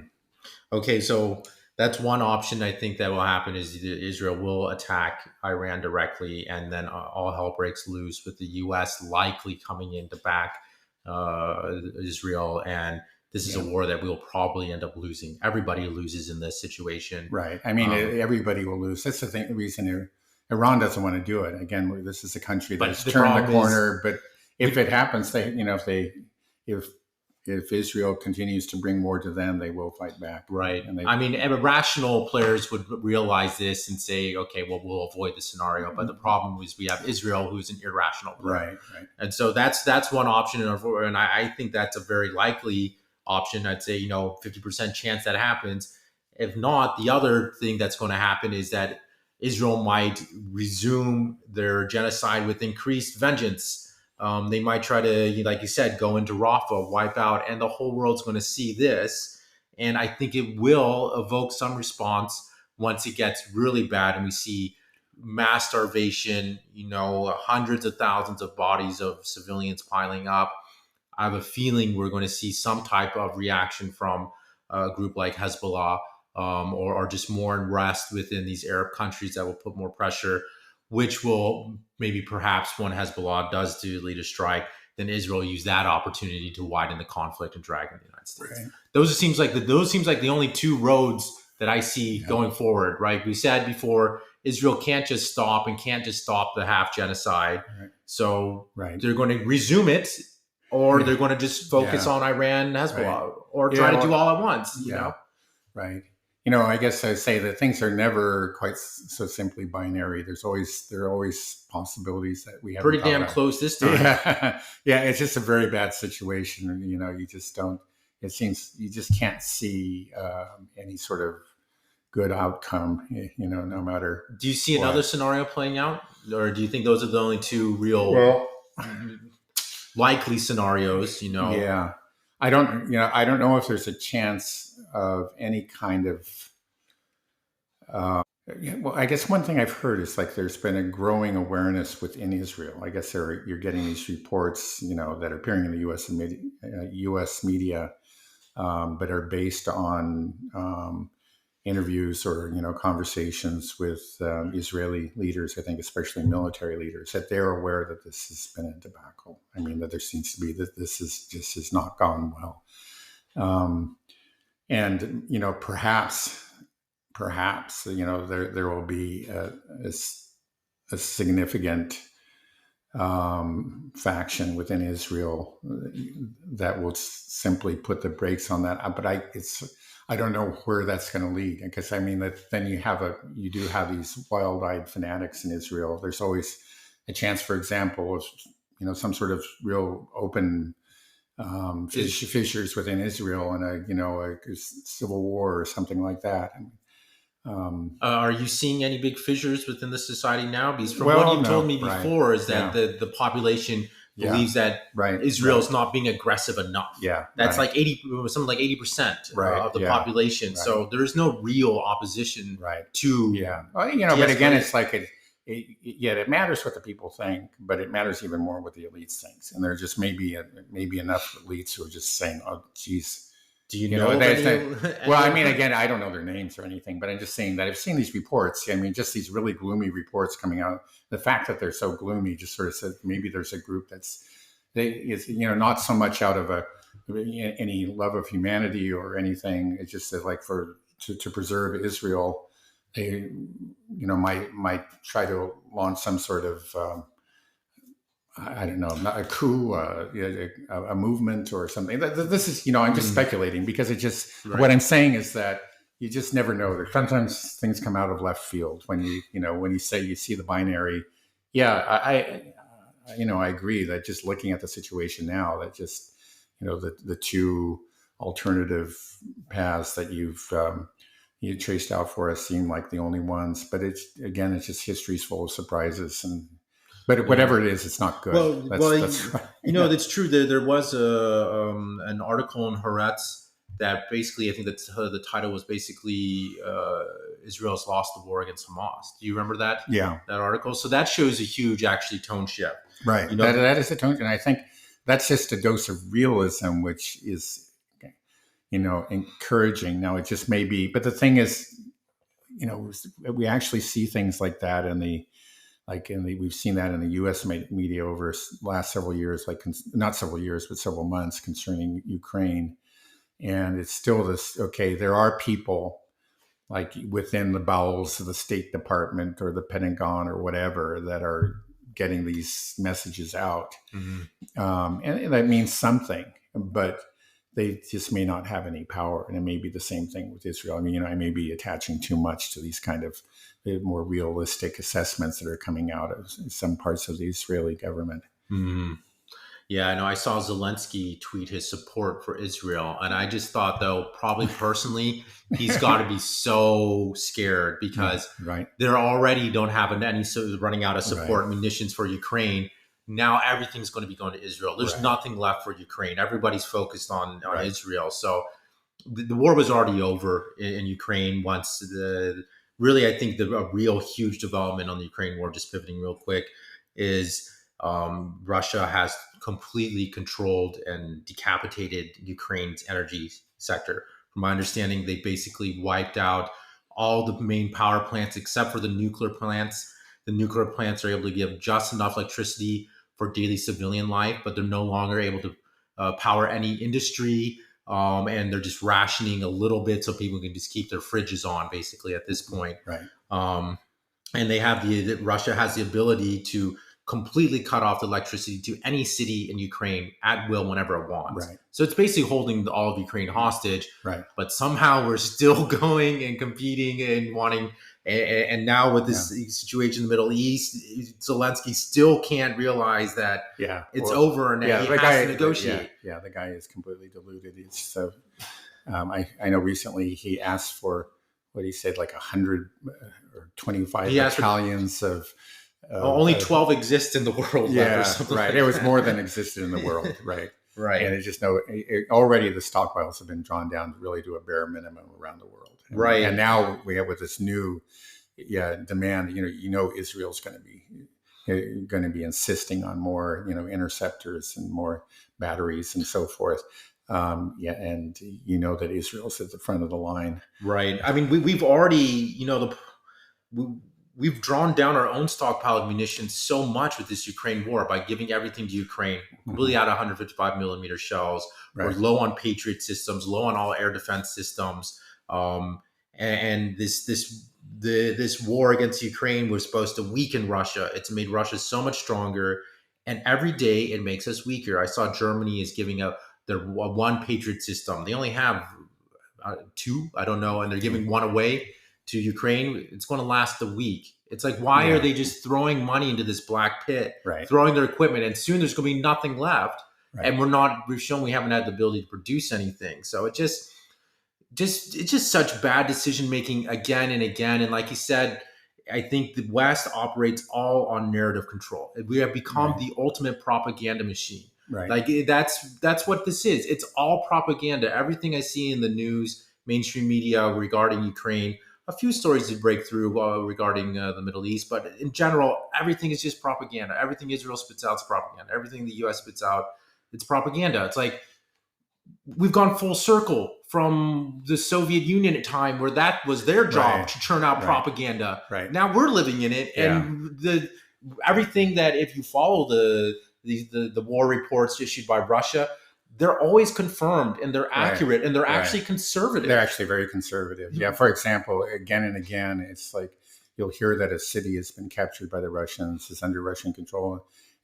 Okay, so that's one option. I think that will happen is either Israel will attack Iran directly, and then all hell breaks loose with the U.S. likely coming in to back Israel, and this is a Yeah. war that we'll probably end up losing. Everybody loses in this situation. Right. I mean, Um, everybody will lose. That's the reason Iran doesn't want to do it. Again, this is a country but that's the turned the problem is, corner. But if it happens, if if Israel continues to bring more to them, they will fight back. right? And they I mean, rational players would realize this and say, okay, well, we'll avoid the scenario. But the problem is we have Israel, who's an irrational player. right. And so that's one option, and I think that's a very likely option. I'd say 50% chance that happens. If not, the other thing that's going to happen is that Israel might resume their genocide with increased vengeance. They might try to, like you said, go into Rafah, wipe out, and the whole world's going to see this. And I think it will evoke some response once it gets really bad and we see mass starvation, hundreds of thousands of bodies of civilians piling up. I have a feeling we're going to see some type of reaction from a group like Hezbollah, or just more unrest within these Arab countries that will put more pressure, which will maybe perhaps when Hezbollah does do lead a strike, then Israel use that opportunity to widen the conflict and drag in the United States. Right. Those seems like the only two roads that I see going forward. Right? We said before, Israel can't just stop the half genocide. Right. So Right. they're going to resume it, or they're going to just focus Yeah. on Iran and Hezbollah, Right. or Yeah, try to do well, all at once. yeah. Right. I guess I say that things are never quite so simply binary. There are always possibilities that we haven't Pretty thought damn of. close this time. Yeah, yeah, it's just a very bad situation, and you just don't. It seems you just can't see any sort of good outcome. No matter Do you see another what. scenario playing out, or do you think those are the only two real Well, likely scenarios? You know, yeah, I don't know if there's a chance of any kind of. Yeah, well, I guess one thing I've heard is like there's been a growing awareness within Israel. I guess you're getting these reports, that are appearing in the U.S. media, but are based on interviews or conversations with Israeli leaders. I think especially military leaders that they're aware that this has been a debacle. I mean that there seems to be that this is just has not gone well, um, and perhaps there will be a significant faction within Israel that will simply put the brakes on that. But I don't know where that's going to lead, because I mean that then you do have these wild-eyed fanatics in Israel. There's always a chance, for example, of some sort of real open fissures within Israel and a civil war or something like that. are you seeing any big fissures within the society now? Because from what Well, you've told no, me right, before, is that yeah, the population yeah, believes that right, Israel right, is not being aggressive enough. yeah, That's right, like something like 80% right, of the yeah, population. right, So there is no real opposition right, to yeah. Well, but again, de-escalate. it's like yeah, it matters what the people think, but it matters even more what the elites think. And there just maybe enough elites who are just saying, "Oh, geez." Do you know of There's any that. any Well, I of mean, them? again, I don't know their names or anything, but I'm just saying that I've seen these reports. I mean, just these really gloomy reports coming out. The fact that they're so gloomy just sort of says maybe there's a group is not so much out of any love of humanity or anything. It's just that like to preserve Israel, they might try to launch some sort of I don't know, not a coup, a movement or something. This is, I'm just Mm, speculating, because what right. I'm saying is that you just never know. Sometimes things come out of left field when when you say you see the binary. Yeah, I agree that just looking at the situation now, that just, the two alternative paths that you traced out for us seem like the only ones. But it's just history's full of surprises, and but Yeah. whatever it is, it's not good. Well, That's right. Yeah. that's true. There was an article in Haaretz that basically, I think that the title was basically Israel's lost the war against Hamas. Do you remember Yeah. that article? So that shows a huge, actually, tone shift. Right. You know, That is a tone, and I think that's just a dose of realism, which is encouraging. Now it just may be, but the thing is, we actually see things like that we've seen that in the U.S. media over the last several years, like not several years, but several months, concerning Ukraine. And it's still this, okay, there are people like within the bowels of the State Department or the Pentagon or whatever that are getting these messages out. mhm. And that means something, but they just may not have any power. And it may be the same thing with Israel. I mean, I may be attaching too much to these kind of more realistic assessments that are coming out of some parts of the Israeli government. Mhm. Yeah, I know. I saw Zelensky tweet his support for Israel, and I just thought, though, probably personally, he's got to be so scared Yeah, because right, they're already don't have any running out of right, support and munitions for Ukraine. Now everything's going to be going to Israel. There's right, nothing left for Ukraine. Everybody's focused on right, Israel. So the war was already over in Ukraine once the really I think the a real huge development on the Ukraine war, just pivoting real quick, is Russia has completely controlled and decapitated Ukraine's energy sector. From my understanding, they basically wiped out all the main power plants except for the nuclear plants. The nuclear plants are able to give just enough electricity for daily civilian life, but they're no longer able to power any industry, and they're just rationing a little bit so people can just keep their fridges on, basically, at this point. right, Um, and they have Russia has the ability to completely cut off the electricity to any city in Ukraine at will whenever it wants. Right. So it's basically holding all of Ukraine hostage. Right. But somehow we're still going and competing and wanting. And now with Yeah. this situation in the Middle East, Zelensky still can't realize that Yeah. it's Well, over and that yeah. he The has guy. to negotiate. Yeah. The guy is completely deluded. It's so. I know recently he asked for what he said, like 100 or 25 He asked for battalions of. only 12 exist in the world left or Yeah, something right. like It was that. more than existed in the world, right? Right. And already the stockpiles have been drawn down really to a bare minimum around the world. Right. And now we have with this new, demand. Israel's going to be insisting on more, interceptors and more batteries and so forth. And that Israel's at the front of the line. Right. I mean, we've already, we've drawn down our own stockpile of munitions so much with this Ukraine war by giving everything to Ukraine, completely out of 155 millimeter shells. Right. We're low on Patriot systems, low on all air defense systems. And this war against Ukraine was supposed to weaken Russia. It's made Russia so much stronger. And every day it makes us weaker. I saw Germany is giving up their one Patriot system. They only have two, I don't know, and they're giving one away to Ukraine. It's going to last a week. It's like, why are they just throwing money into this black pit, right. throwing their equipment, and soon there's going to be nothing left. Right. And we've shown we haven't had the ability to produce anything. So it's just such bad decision making again and again. And like you said, I think the West operates all on narrative control. We have become the ultimate propaganda machine. Right. Like that's what this is. It's all propaganda. Everything I see in the news, mainstream media regarding Ukraine, a few stories did break through regarding the Middle East, but in general, everything is just propaganda. Everything Israel spits out is propaganda. Everything the U.S. spits out, it's propaganda. It's like we've gone full circle from the Soviet Union at time where that was their job to churn out propaganda. Right. Now we're living in it, and everything that if you follow the war reports issued by Russia, they're always confirmed and they're accurate and they're actually conservative. They're actually very conservative. Yeah. For example, again and again, it's like you'll hear that a city has been captured by the Russians, is under Russian control. And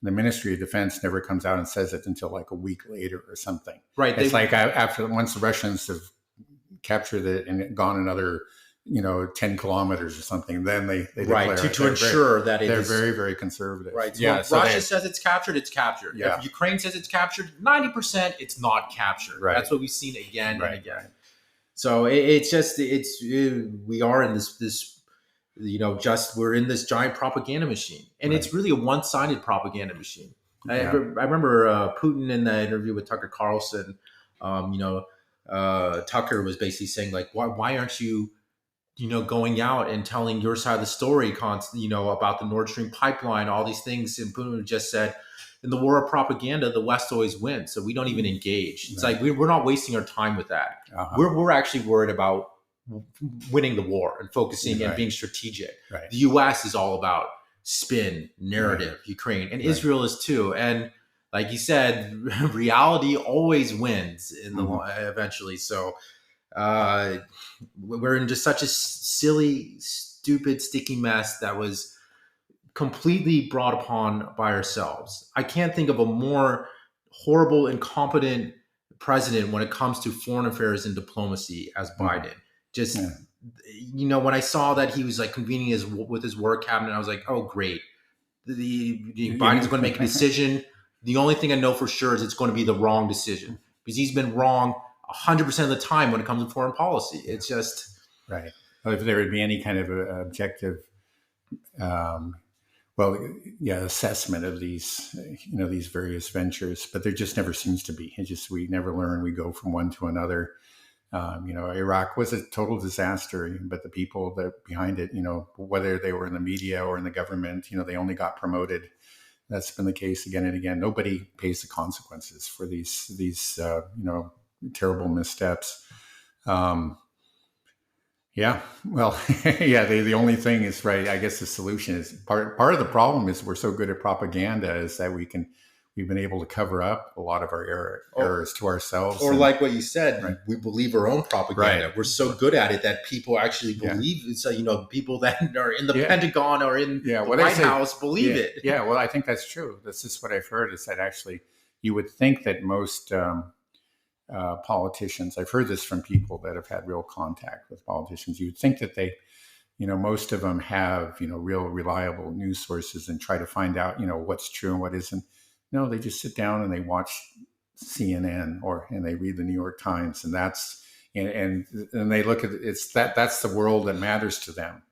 the Ministry of Defense never comes out and says it until like a week later or something. Right. It's like once the Russians have captured it and gone another 10 kilometers or something, then they declare to ensure that they're very, very conservative. Right. So so Russia says it's captured, it's captured. Yeah. If Ukraine says it's captured, 90% it's not captured. Right. That's what we've seen again and again. So we are in this we're in this giant propaganda machine, and it's really a one-sided propaganda machine. I remember Putin in the interview with Tucker Carlson. Tucker was basically saying like, why aren't you going out and telling your side of the story, about the Nord Stream pipeline, all these things. And Putin just said, in the war of propaganda, the West always wins. So we don't even engage. It's like we're not wasting our time with that. We're actually worried about winning the war and focusing and being strategic. Right. The U.S. is all about spin, narrative, Ukraine, and Israel is too. And like you said, reality always wins in the eventually. So we're in just such a silly, stupid, sticky mess that was completely brought upon by ourselves. I can't think of a more horrible, incompetent president when it comes to foreign affairs and diplomacy as Biden. Just, when I saw that he was like convening with his work cabinet, I was like, oh, great. Biden's going to make a decision. The only thing I know for sure is it's going to be the wrong decision because he's been wrong 100% of the time when it comes to foreign policy. It's just right. Well, if there would be any kind of objective, assessment of these, these various ventures, but there just never seems to be. We never learn. We go from one to another. Iraq was a total disaster, but the people that behind it, whether they were in the media or in the government, they only got promoted. That's been the case again and again. Nobody pays the consequences for these terrible missteps. The only thing is, right, I guess the solution is part of the problem is we're so good at propaganda is that we can we've been able to cover up a lot of our Oh, errors to ourselves. or And like what you right, said, we believe our own right, propaganda. We're so good at it that people actually yeah, believe it. So, people that are in the yeah, Pentagon or in yeah. the Well, they White say, House believe yeah, it. yeah. Well, I think that's true. This is what I've heard is that actually you would think that most politicians, I've heard this from people that have had real contact with politicians, you would think that they, most of them have, real reliable news sources and try to find out, what's true and what isn't. No, they just sit down and they watch CNN and they read the New York Times, and and they look at that's the world that matters to them.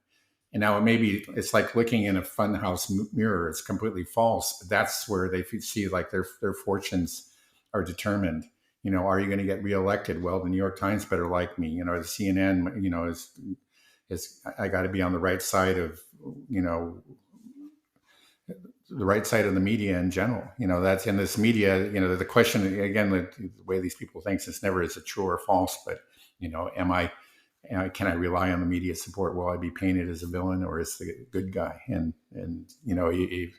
And now it's like looking in a funhouse mirror. It's completely false. But that's where they see like their fortunes are determined. Are you going to get reelected? Well, the New York Times better like me. The CNN, is I got to be on the right side of you know the right side of the media in general. That's in this media. The question again, the way these people think is never is it true or false, but am I can I rely on the media support? Will I be painted as a villain or as the good guy? And if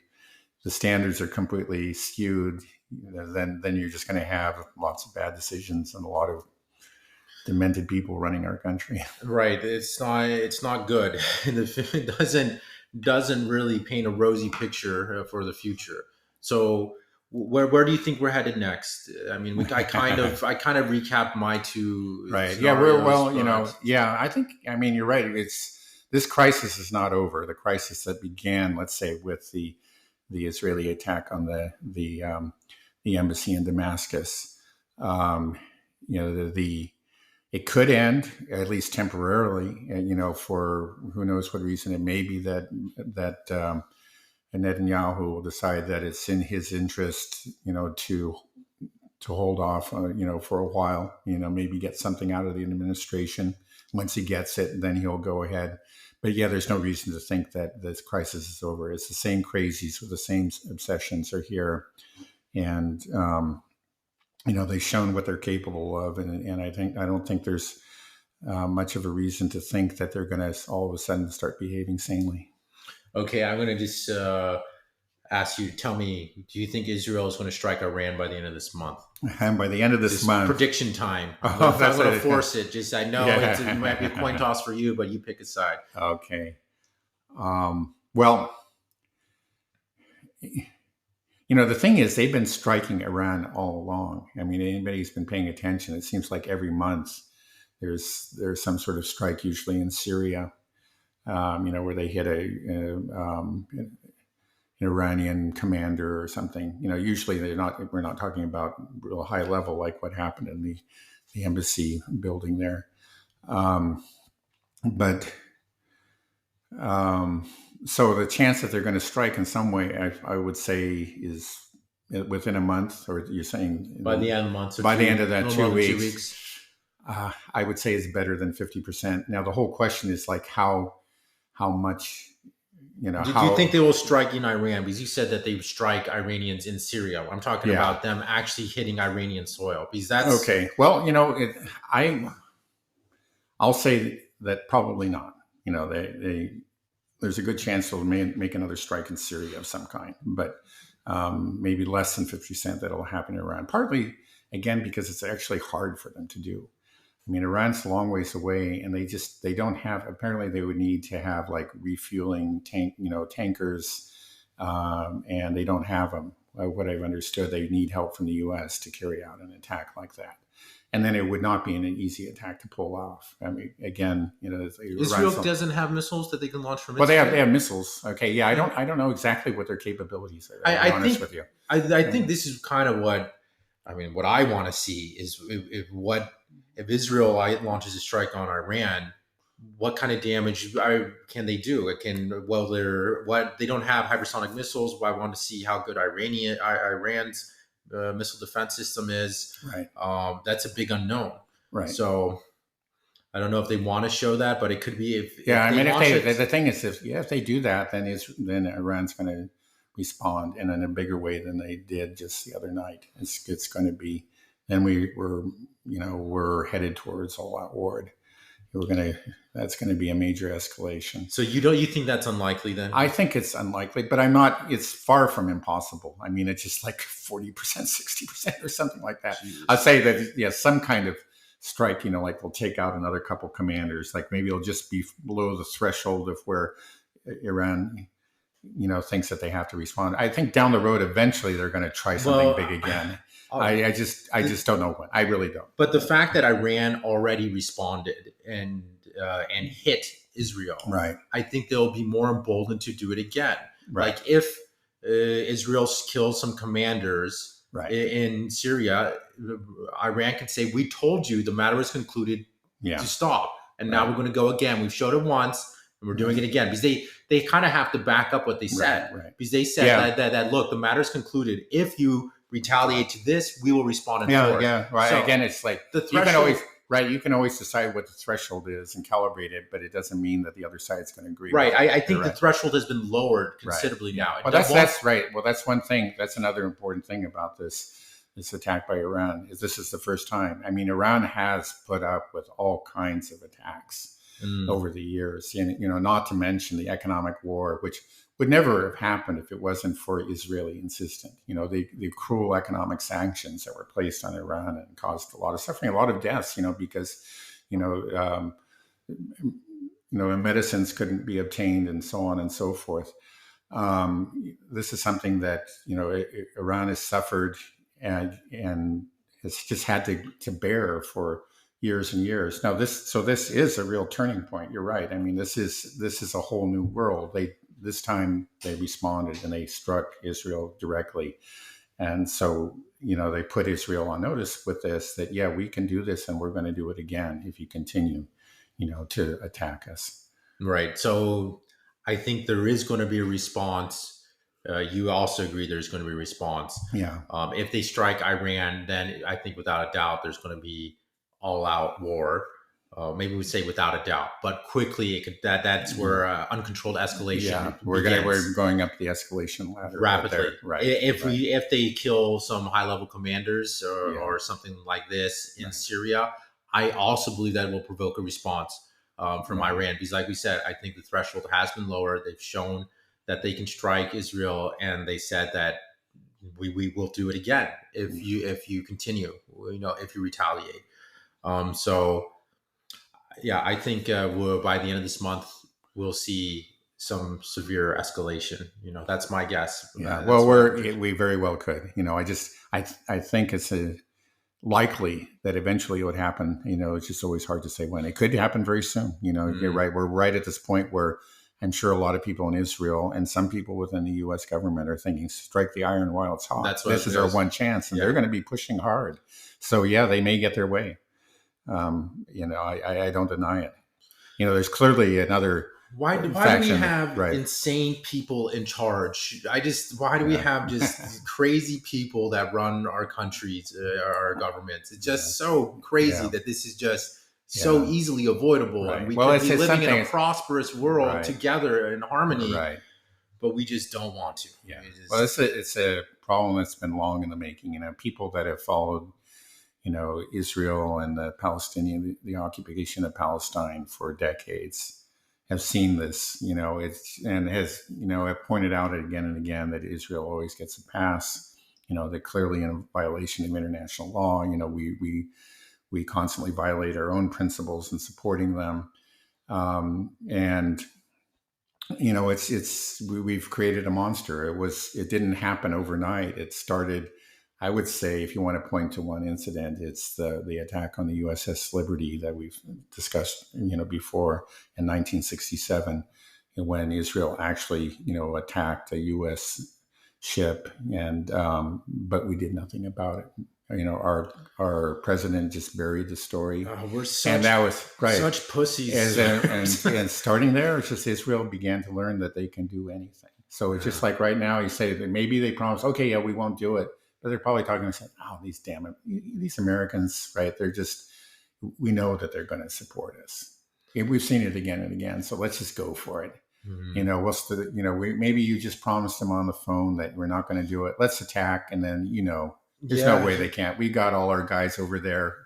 the standards are completely skewed, then you're just going to have lots of bad decisions and a lot of demented people running our country. Right. It's not good. It doesn't really paint a rosy picture for the future. So where do you think we're headed next? I mean, I kind of recapped my two Right. Yeah. scenarios, Well, but yeah, I mean, you're right. This crisis is not over. The crisis that began, let's say, with the Israeli attack on the embassy in Damascus, um, it could end at least temporarily, for who knows what reason. It may be that Netanyahu will decide that it's in his interest, to hold off, for a while, maybe get something out of the administration. Once he gets it, then he'll go ahead. But yeah, there's no reason to think that this crisis is over. It's the same crazies with the same obsessions are here, and they've shown what they're capable of, and I don't think there's much of a reason to think that they're going to all of a sudden start behaving sanely. okay, I'm going to just ask you to tell me: do you think Israel is going to strike Iran by the end of this month? And by the end of this Just month, prediction time. I'm oh, going to, I'm that's going to a force it. Just I know it might be a coin yeah. toss for you, but you pick a side. Okay. Well, the thing is, they've been striking Iran all along. I mean, anybody who's been paying attention, it seems like every month there's some sort of strike, usually in Syria, where they hit an Iranian commander or something. Usually we're not talking about real high level like what happened in the embassy building there. But so the chance that they're going to strike in some way, I would say, is within a month, or you're saying By the end of the month, so by the end of that little more two than two weeks, weeks. I would say is better than 50%. Now, the whole question is like how much, Do you think they will strike in Iran? Because you said that they strike Iranians in Syria. I'm talking yeah. about them actually hitting Iranian soil. Because that's Okay. Well, I'll say that probably not. There's a good chance they'll make another strike in Syria of some kind, but maybe less than 50% that'll happen in Iran. Partly, again, because it's actually hard for them to do. I mean, Iran's a long ways away, and they don't have. Apparently, they would need to have like refueling tankers, and they don't have them. What I've understood, they need help from the U.S. to carry out an attack like that. And then it would not be an easy attack to pull off. I mean, again, Israel doesn't have missiles that they can launch from well, its they side. have missiles. Okay, yeah, I don't know exactly what their capabilities are. I'll be I honest think with you. I think this is kind of what I want to see is if Israel launches a strike on Iran, what kind of damage can they do? They don't have hypersonic missiles. Well, I want to see how good Iran's missile defense system is. Right, That's a big unknown. right. So I don't know if they want to show that, but it could be Yeah, if I they mean, if launch they it. the thing is, if they do that, then Iran's going to respond and in a bigger way than they did just the other night. It's going to be then we're headed towards all out war. we're going to that's going to be a major escalation. So you think that's unlikely then? I think it's unlikely, but I'm not. It's far from impossible. I mean, it's just like 40%, 60%, or something like that. I'll Jesus. say that some kind of strike. Like they'll take out another couple commanders. Like maybe it'll just be below the threshold of where Iran, thinks that they have to respond. I think down the road, eventually, they're going to try something big Well, again. uh, I just don't know when. I really don't. but the fact that Iran already responded and hit Israel, Right. I think they'll be more emboldened to do it again. Right. Like if Israel kills some commanders Right. in Syria, Iran can say, "We told you the matter is concluded Yeah. to stop, and now Right. we're going to go again. We've showed it once, and we're doing it again." Because they kind of have to back up what they said. Right. Because they said Yeah. that look, the matter is concluded. If you retaliate to this, we will respond in force. Yeah. Right. So Again, it's like the you can threshold, always you can always decide what the threshold is and calibrate it, but it doesn't mean that the other side's going to agree. right? With it. I think You're the right. threshold has been lowered Right. considerably now. Well, that's right. Well, that's one thing. That's another important thing about this attack by Iran is this is the first time. I mean, Iran has put up with all kinds of attacks over the years, and not to mention the economic war, which would never have happened if it wasn't for Israeli insistence. The cruel economic sanctions that were placed on Iran and caused a lot of suffering, a lot of deaths. Because medicines couldn't be obtained and so on and so forth. This is something that Iran has suffered and has just had to bear for years and years. Now this is a real turning point. You're right. I mean, this is a whole new world. This time they responded and they struck Israel directly, and so they put Israel on notice with this that we can do this and we're going to do it again if you continue to attack us. Right. So I think there is going to be a response. You also agree there's going to be a response. Yeah. If they strike Iran, then I think without a doubt there's going to be all-out war. Maybe we say without a doubt, but quickly it could, that's where uncontrolled escalation. Yeah, we're going up the escalation ladder rapidly. Right. If they kill some high-level commanders or something like this in Syria, I also believe that will provoke a response from Iran, because like we said, I think the threshold has been lowered. They've shown that they can strike Israel, and they said that we will do it again if you continue, if you retaliate. So I think by the end of this month we'll see some severe escalation. That's my guess. Yeah. Well, we very well could. I think it's likely that eventually it would happen. It's just always hard to say when. It could happen very soon. You're right. We're right at this point where I'm sure a lot of people in Israel and some people within the U.S. government are thinking, strike the iron while it's hot. This is our one chance. And they're going to be pushing hard. So, they may get their way. I don't deny it. There's clearly another. Why do we have insane people in charge? Why do we have just crazy people that run our countries, our governments? It's just so crazy that this is just so easily avoidable. Right. And we could be living in a prosperous world right. together in harmony, right. but we just don't want to. Yeah. Well, it's a problem that's been long in the making. People that have followed Israel and the occupation of Palestine for decades have seen this, have pointed out it again and again that Israel always gets a pass, that clearly in violation of international law, we constantly violate our own principles in supporting them. We've created a monster. It didn't happen overnight. It started, I would say, if you want to point to one incident, it's the attack on the USS Liberty that we've discussed, before in 1967, when Israel actually, attacked a U.S. ship, and but we did nothing about it. Our president just buried the story, and that was right. Such pussies. And starting there, it's just Israel began to learn that they can do anything. So it's just like right now, you say that maybe they promise, okay, we won't do it. But they're probably talking and saying, "Oh, these Americans, right? We know that they're going to support us. We've seen it again and again. So let's just go for it. Mm-hmm. Maybe you just promised them on the phone that we're not going to do it. Let's attack, and then there's no way they can't. We got all our guys over there.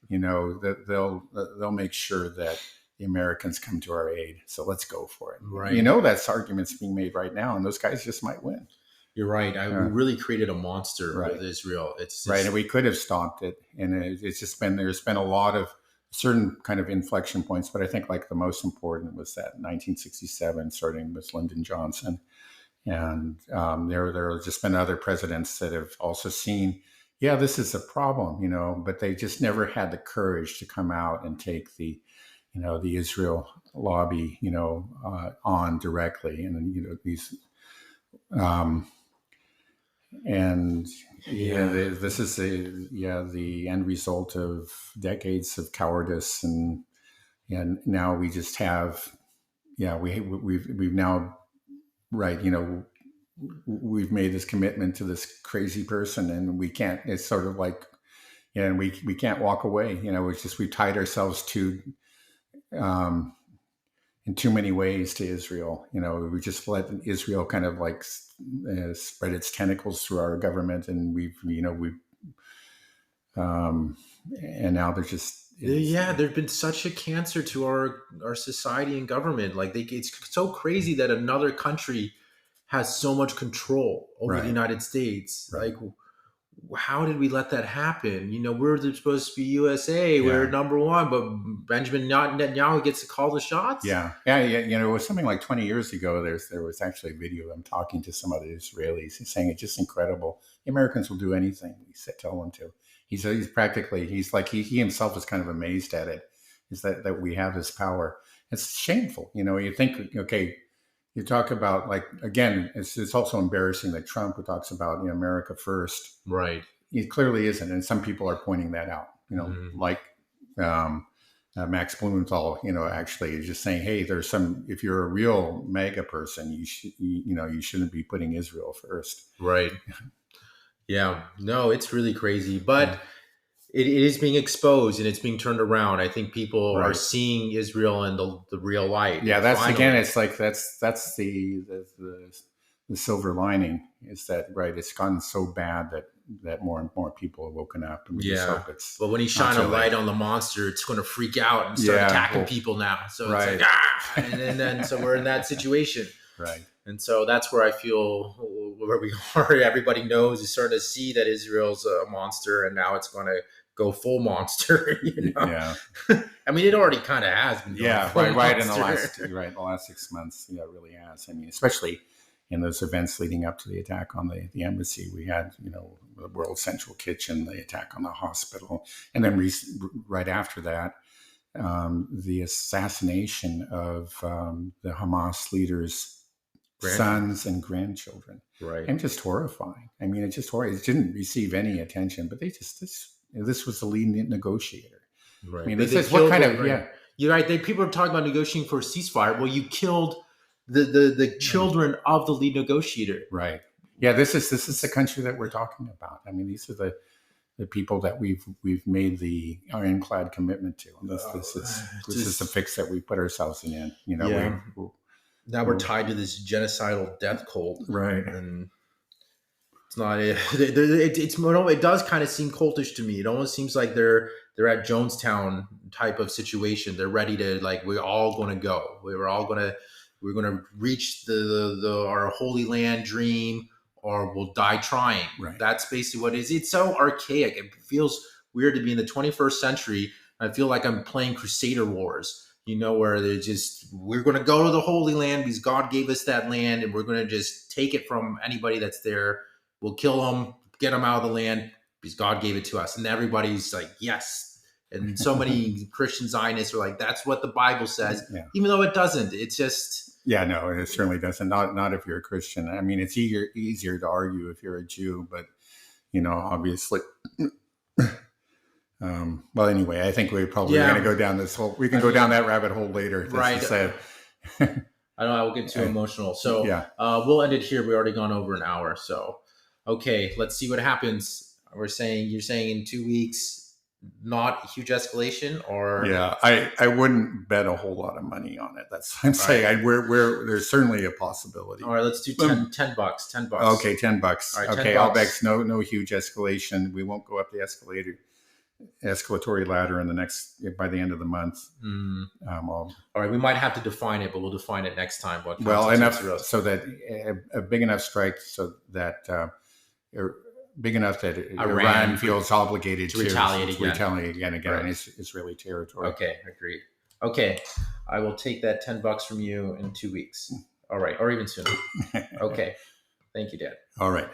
They'll make sure that the Americans come to our aid. So let's go for it. You Right. know, that's arguments being made right now, and those guys just might win. You're right. We Uh, really created a monster with right. Israel. It's Right. And just we could have stopped it. And it's just been, there's been a lot of certain kind of inflection points, but I think like the most important was that 1967, starting with Lyndon Johnson. And there have just been other presidents that have also seen, yeah, this is a problem, you know, but they just never had the courage to come out and take the, you know, the Israel lobby, you know, on directly. And then, you know, these, um, and yeah, yeah. this is the end result of decades of cowardice, and now we just have, yeah, we've now, right, you know, we've made this commitment to this crazy person, and we can't, it's sort of like, yeah, and we can't walk away, you know. It's just we tied ourselves to, um in too many ways, to Israel. You know, we just let Israel kind of like spread its tentacles through our government, and we've um and now they're just it's, Yeah, there's been such a cancer to our society and government. Like it's so crazy that another country has so much control over the right, United States. right, Like, how did we let that happen? You know, we're supposed to be USA. We're yeah. number one, but Benjamin Netanyahu gets to call the shots. Yeah. You know, it was something like 20 years ago. There was actually a video of him talking to some other Israelis. He's saying it's just incredible. The Americans will do anything we tell them to. He's practically, he's like, he himself is kind of amazed at it, is that we have this power. It's shameful. You know, you think, okay, you talk about, like, again, it's also embarrassing that Trump, who talks about, you know, America first, Right. it clearly isn't. And some people are pointing that out, you know, Mhm. like, um, Max Blumenthal, you know, actually is just saying, hey, there's some, if you're a real mega person, you know, you shouldn't be putting Israel first. Right. Yeah. No, it's really crazy, Yeah. but it is being exposed and it's being turned around. I think people are Right. seeing Israel in the real light. Yeah. That's, again, Finally. it's like, that's the silver lining, is that, right, it's gotten so bad that more and more people have woken up, and we just Yeah. hope it's But when you not shine a too late. light on the monster, it's going to freak out and start Yeah. attacking Well, people now. So it's like, right. ah, and then so we're in that situation. Right. And so that's where I feel where we are. Everybody knows, is starting to see that Israel's a monster, and now it's going to go full monster. You know, Yeah. I mean, it already kind of has been going Yeah, full right. In the monster. last, right, the last 6 months, yeah, it really has. I mean, especially in those events leading up to the attack on the embassy, we had, you know, the World Central Kitchen, the attack on the hospital, and then right after that, the assassination of the Hamas leaders' Grandchildren, sons and grandchildren, right? and just horrifying. I mean, it's just horrifying. It didn't receive any attention, but they just this was the lead negotiator. I Right. mean, They this is what killed kind the of, right. yeah. You're right. People are talking about negotiating for a ceasefire. Well, you killed the Yeah. children of the lead negotiator. Right. Yeah, this is the country that we're talking about. I mean, these are the people that we've made the ironclad commitment to. And this is the Just fix that we put ourselves in. You know, yeah. Now we're we're tied to this genocidal death cult, right. and it's not. It does kind of seem cultish to me. It almost seems like they're at Jonestown type of situation. They're ready to, like, we're all going to go. We're gonna reach the our Holy Land dream, or we'll die trying. Right. That's basically what it is. It's so archaic. It feels weird to be in the 21st century. I feel like I'm playing Crusader Wars. You know, where they're just, we're going to go to the Holy Land because God gave us that land, and we're going to just take it from anybody that's there. We'll kill them, get them out of the land because God gave it to us. And everybody's like, yes. And so many Christian Zionists are like, that's what the Bible says, Yeah. even though it doesn't. It's just, Yeah, no, it certainly doesn't. Not if you're a Christian. I mean, it's easier to argue if you're a Jew, but, you know, obviously. Well, anyway, I think we're probably yeah. going to go down this whole. We can go down that rabbit hole later. Right. Said. I don't know. I will get too emotional. So Yeah. We'll end it here. We already gone over an hour. So, okay, let's see what happens. You're saying in 2 weeks, not huge escalation, or Yeah, I wouldn't bet a whole lot of money on it. That's what I'm saying. right. We're there's certainly a possibility. All right, let's do 10 bucks. 10 bucks. Okay, $10. All right, 10 Okay, I'll bet bucks. no huge escalation. We won't go up the escalator. escalatory ladder in the next by the end of the month. Mm. All All right, we might have to define it, but we'll define it next time. What well constitutes a enough real? so that a big enough strike so that big enough that Iran feels obligated to retaliate again. Retaliate again Right. on Israeli territory. Okay, agreed. Okay, I will take that $10 from you in 2 weeks. All right, or even sooner. Okay, thank you, Dad. All right.